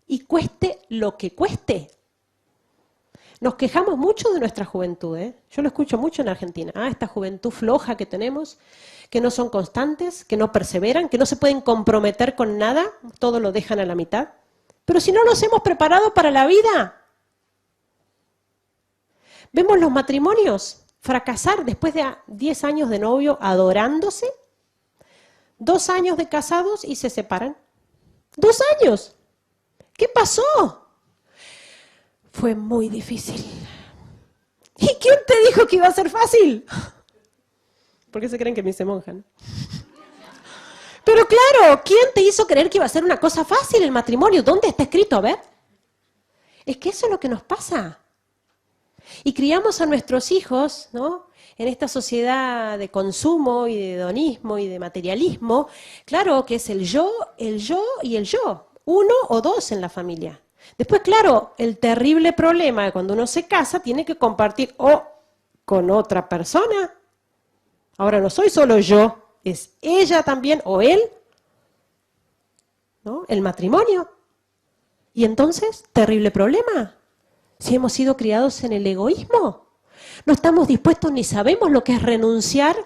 y cueste lo que cueste. Nos quejamos mucho de nuestra juventud, Yo lo escucho mucho en Argentina. Esta juventud floja que tenemos, que no son constantes, que no perseveran, que no se pueden comprometer con nada, todo lo dejan a la mitad. Pero si no nos hemos preparado para la vida, vemos los matrimonios fracasar después de 10 años de novio adorándose, 2 años de casados y se separan. 2 años. ¿Qué pasó? Fue muy difícil. ¿Y quién te dijo que iba a ser fácil? ¿Por qué se creen que me hice monja, no? Pero claro, ¿quién te hizo creer que iba a ser una cosa fácil el matrimonio? ¿Dónde está escrito? A ver. Es que eso es lo que nos pasa. Y criamos a nuestros hijos, ¿no?, en esta sociedad de consumo y de hedonismo y de materialismo. Claro que es el yo y el yo. 1 o 2 en la familia. Después, claro, el terrible problema de cuando uno se casa, tiene que compartir o con otra persona. Ahora no soy solo yo, es ella también o él, ¿no? El matrimonio. Y entonces, terrible problema. Si hemos sido criados en el egoísmo, no estamos dispuestos ni sabemos lo que es renunciar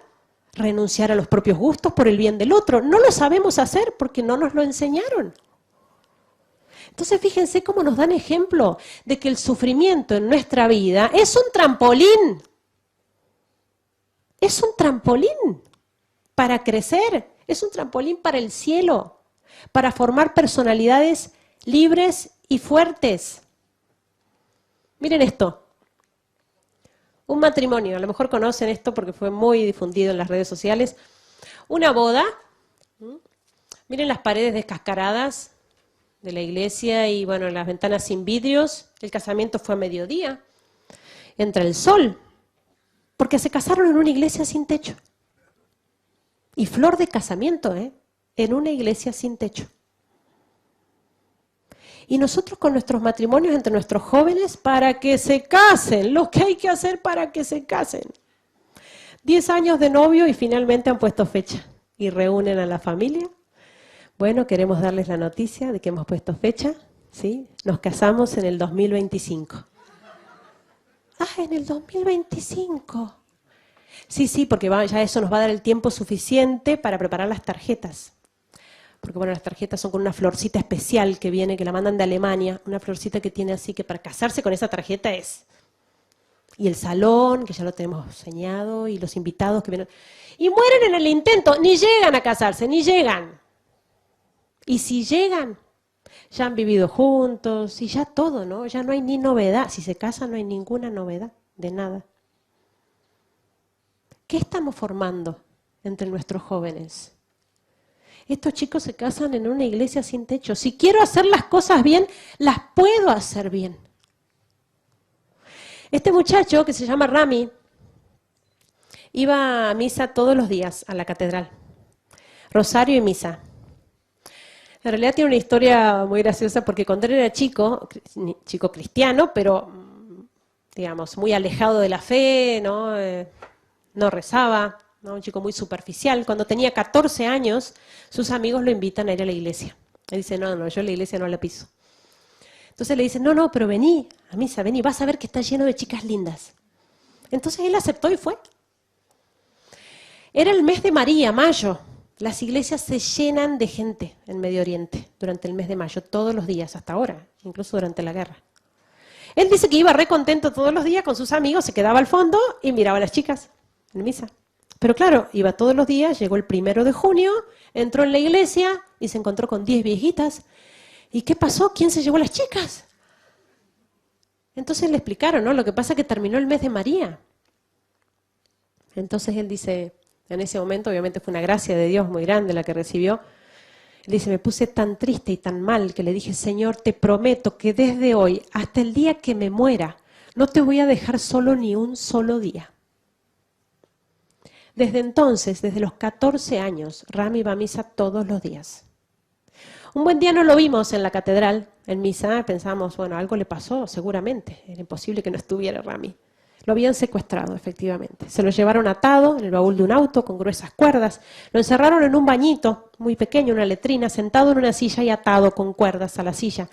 a los propios gustos por el bien del otro. No lo sabemos hacer porque no nos lo enseñaron. Entonces fíjense cómo nos dan ejemplo de que el sufrimiento en nuestra vida es un trampolín. Es un trampolín para crecer, es un trampolín para el cielo, para formar personalidades libres y fuertes. Miren esto. Un matrimonio, a lo mejor conocen esto porque fue muy difundido en las redes sociales. Una boda. Miren las paredes descascaradas de la iglesia y bueno, las ventanas sin vidrios. El casamiento fue a mediodía. Entra el sol. Porque se casaron en una iglesia sin techo. Y flor de casamiento, en una iglesia sin techo. Y nosotros con nuestros matrimonios entre nuestros jóvenes para que se casen, lo que hay que hacer para que se casen. 10 años de novio y finalmente han puesto fecha y reúnen a la familia. Bueno, queremos darles la noticia de que hemos puesto fecha, ¿sí? Nos casamos en el 2025. Ah, en el 2025. Sí, porque ya eso nos va a dar el tiempo suficiente para preparar las tarjetas. Porque bueno, las tarjetas son con una florcita especial que viene, que la mandan de Alemania, una florcita que tiene así que para casarse con esa tarjeta es. Y el salón, que ya lo tenemos señado, y los invitados que vienen. Y mueren en el intento, ni llegan a casarse, ni llegan. Y si llegan, ya han vivido juntos, y ya todo, ¿no? Ya no hay ni novedad. Si se casan no hay ninguna novedad, de nada. ¿Qué estamos formando entre nuestros jóvenes? Estos chicos se casan en una iglesia sin techo. Si quiero hacer las cosas bien, las puedo hacer bien. Este muchacho, que se llama Rami, iba a misa todos los días a la catedral. Rosario y misa. En realidad tiene una historia muy graciosa porque cuando él era chico cristiano, pero digamos, muy alejado de la fe, ¿no? No rezaba, ¿no? Un chico muy superficial. Cuando tenía 14 años, sus amigos lo invitan a ir a la iglesia. Él dice, no, yo a la iglesia no la piso. Entonces le dicen, no, pero vení a misa, vení, vas a ver que está lleno de chicas lindas. Entonces él aceptó y fue. Era el mes de María, mayo. Las iglesias se llenan de gente en Medio Oriente durante el mes de mayo, todos los días, hasta ahora, incluso durante la guerra. Él dice que iba re contento todos los días con sus amigos, se quedaba al fondo y miraba a las chicas en misa. Pero claro, iba todos los días, llegó el 1 de junio, entró en la iglesia y se encontró con 10 viejitas. ¿Y qué pasó? ¿Quién se llevó a las chicas? Entonces le explicaron, ¿no? Lo que pasa es que terminó el mes de María. Entonces él dice, en ese momento obviamente fue una gracia de Dios muy grande la que recibió. Él dice, me puse tan triste y tan mal que le dije, Señor, te prometo que desde hoy hasta el día que me muera, no te voy a dejar solo ni un solo día. Desde entonces, desde los 14 años, Rami va a misa todos los días. Un buen día no lo vimos en la catedral, en misa, pensamos, bueno, algo le pasó, seguramente, era imposible que no estuviera Rami. Lo habían secuestrado, efectivamente. Se lo llevaron atado en el baúl de un auto con gruesas cuerdas, lo encerraron en un bañito muy pequeño, una letrina, sentado en una silla y atado con cuerdas a la silla.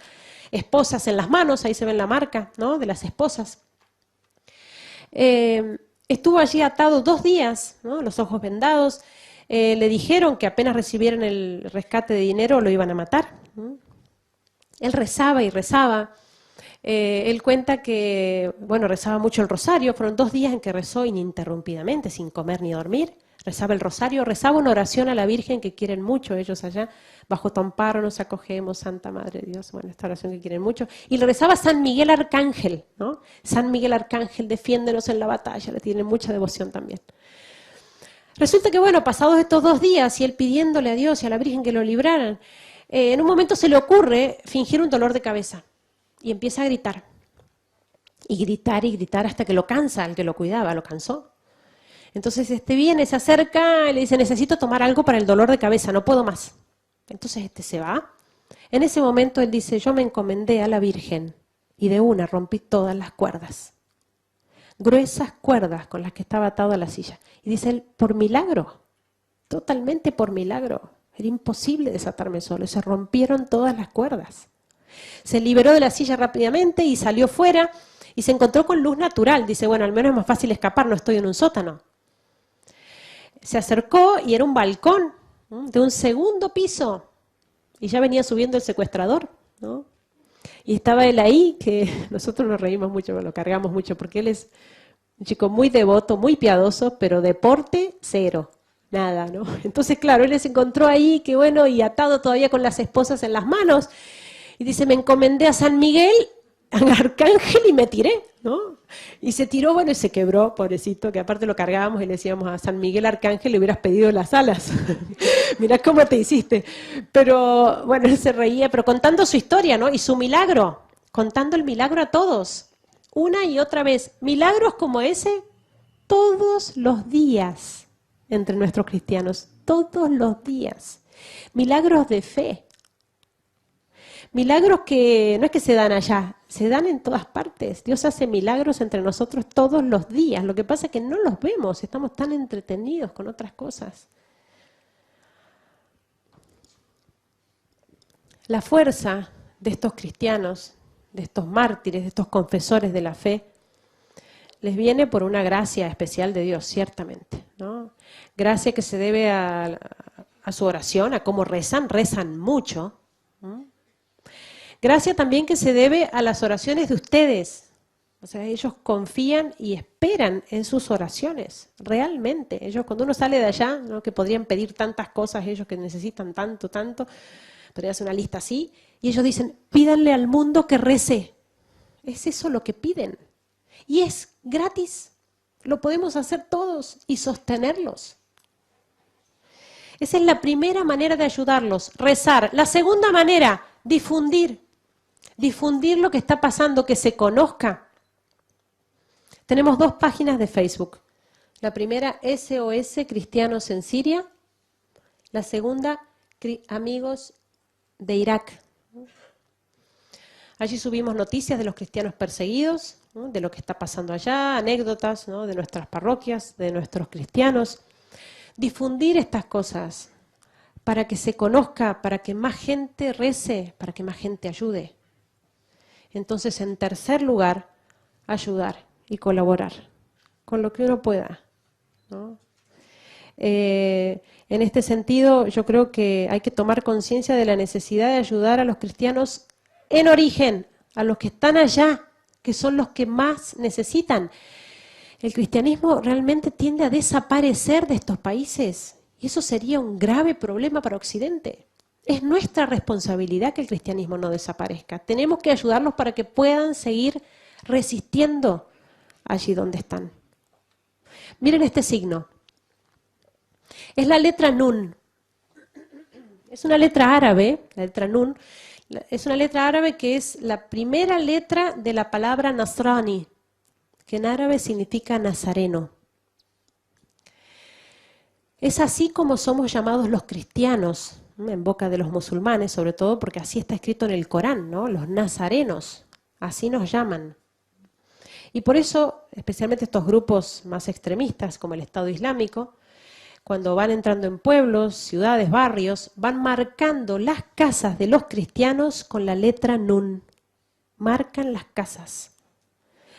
Esposas en las manos, ahí se ve la marca, ¿no?, de las esposas. Estuvo allí atado 2 días, ¿no?, los ojos vendados. le dijeron que apenas recibieran el rescate de dinero lo iban a matar. Él rezaba y rezaba. Él cuenta que, bueno, rezaba mucho el rosario. Fueron 2 días en que rezó ininterrumpidamente, sin comer ni dormir. Rezaba el rosario, rezaba una oración a la Virgen que quieren mucho ellos allá. Bajo tu amparo nos acogemos, Santa Madre de Dios. Bueno, esta oración que quieren mucho. Y le rezaba a San Miguel Arcángel, ¿no? San Miguel Arcángel, defiéndenos en la batalla. Le tienen mucha devoción también. Resulta que, bueno, pasados estos 2 días y él pidiéndole a Dios y a la Virgen que lo libraran, en un momento se le ocurre fingir un dolor de cabeza y empieza a gritar. Y gritar hasta que lo cansa, el que lo cuidaba, lo cansó. Entonces viene, se acerca y le dice, necesito tomar algo para el dolor de cabeza, no puedo más. Entonces se va. En ese momento él dice, yo me encomendé a la Virgen y de una rompí todas las cuerdas. Gruesas cuerdas con las que estaba atado a la silla. Y dice él, por milagro, totalmente por milagro. Era imposible desatarme solo, se rompieron todas las cuerdas. Se liberó de la silla rápidamente y salió fuera y se encontró con luz natural. Dice, bueno, al menos es más fácil escapar, no estoy en un sótano. Se acercó y era un balcón de un 2.º piso y ya venía subiendo el secuestrador, ¿no? Y estaba él ahí, que nosotros nos reímos mucho, lo cargamos mucho, porque él es un chico muy devoto, muy piadoso, pero deporte, cero, nada, ¿no? Entonces, claro, él se encontró ahí, que bueno, y atado todavía con las esposas en las manos, y dice, me encomendé a San Miguel, al Arcángel, y me tiré, ¿no? Y se tiró, bueno, y se quebró, pobrecito, que aparte lo cargábamos y le decíamos a San Miguel Arcángel, le hubieras pedido las alas. Mirá cómo te hiciste. Pero, bueno, él se reía, pero contando su historia, ¿no? Y su milagro, contando el milagro a todos, una y otra vez. Milagros como ese, todos los días, entre nuestros cristianos, todos los días. Milagros de fe. Milagros que no es que se dan allá, se dan en todas partes. Dios hace milagros entre nosotros todos los días. Lo que pasa es que no los vemos, estamos tan entretenidos con otras cosas. La fuerza de estos cristianos, de estos mártires, de estos confesores de la fe, les viene por una gracia especial de Dios, ciertamente, ¿no? Gracia que se debe a su oración, a cómo rezan mucho, ¿no? Gracia también que se debe a las oraciones de ustedes. O sea, ellos confían y esperan en sus oraciones, realmente. Ellos, cuando uno sale de allá, ¿no? Que podrían pedir tantas cosas, ellos que necesitan tanto, podrían hacer una lista así, y ellos dicen, pídanle al mundo que rece. Es eso lo que piden. Y es gratis. Lo podemos hacer todos y sostenerlos. Esa es la primera manera de ayudarlos, rezar. La segunda manera, difundir lo que está pasando, que se conozca. Tenemos 2 páginas de Facebook. La primera, SOS Cristianos en Siria. La segunda, Amigos de Irak. Allí subimos noticias de los cristianos perseguidos, ¿no? De lo que está pasando allá, anécdotas, ¿no? De nuestras parroquias, de nuestros cristianos. Difundir estas cosas para que se conozca, para que más gente rece, para que más gente ayude. Entonces, en tercer lugar, ayudar y colaborar con lo que uno pueda, ¿no? En este sentido, yo creo que hay que tomar conciencia de la necesidad de ayudar a los cristianos en origen, a los que están allá, que son los que más necesitan. El cristianismo realmente tiende a desaparecer de estos países y eso sería un grave problema para Occidente. Es nuestra responsabilidad que el cristianismo no desaparezca. Tenemos que ayudarlos para que puedan seguir resistiendo allí donde están. Miren este signo. Es la letra Nun. Es una letra árabe, la letra Nun. Es una letra árabe que es la primera letra de la palabra Nasrani, que en árabe significa nazareno. Es así como somos llamados los cristianos, en boca de los musulmanes, sobre todo porque así está escrito en el Corán, ¿no? Los nazarenos, así nos llaman. Y por eso, especialmente estos grupos más extremistas, como el Estado Islámico, cuando van entrando en pueblos, ciudades, barrios, van marcando las casas de los cristianos con la letra Nun. Marcan las casas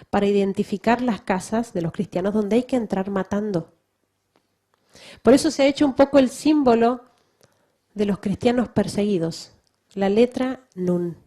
para identificar las casas de los cristianos donde hay que entrar matando. Por eso se ha hecho un poco el símbolo de los cristianos perseguidos, la letra Nun.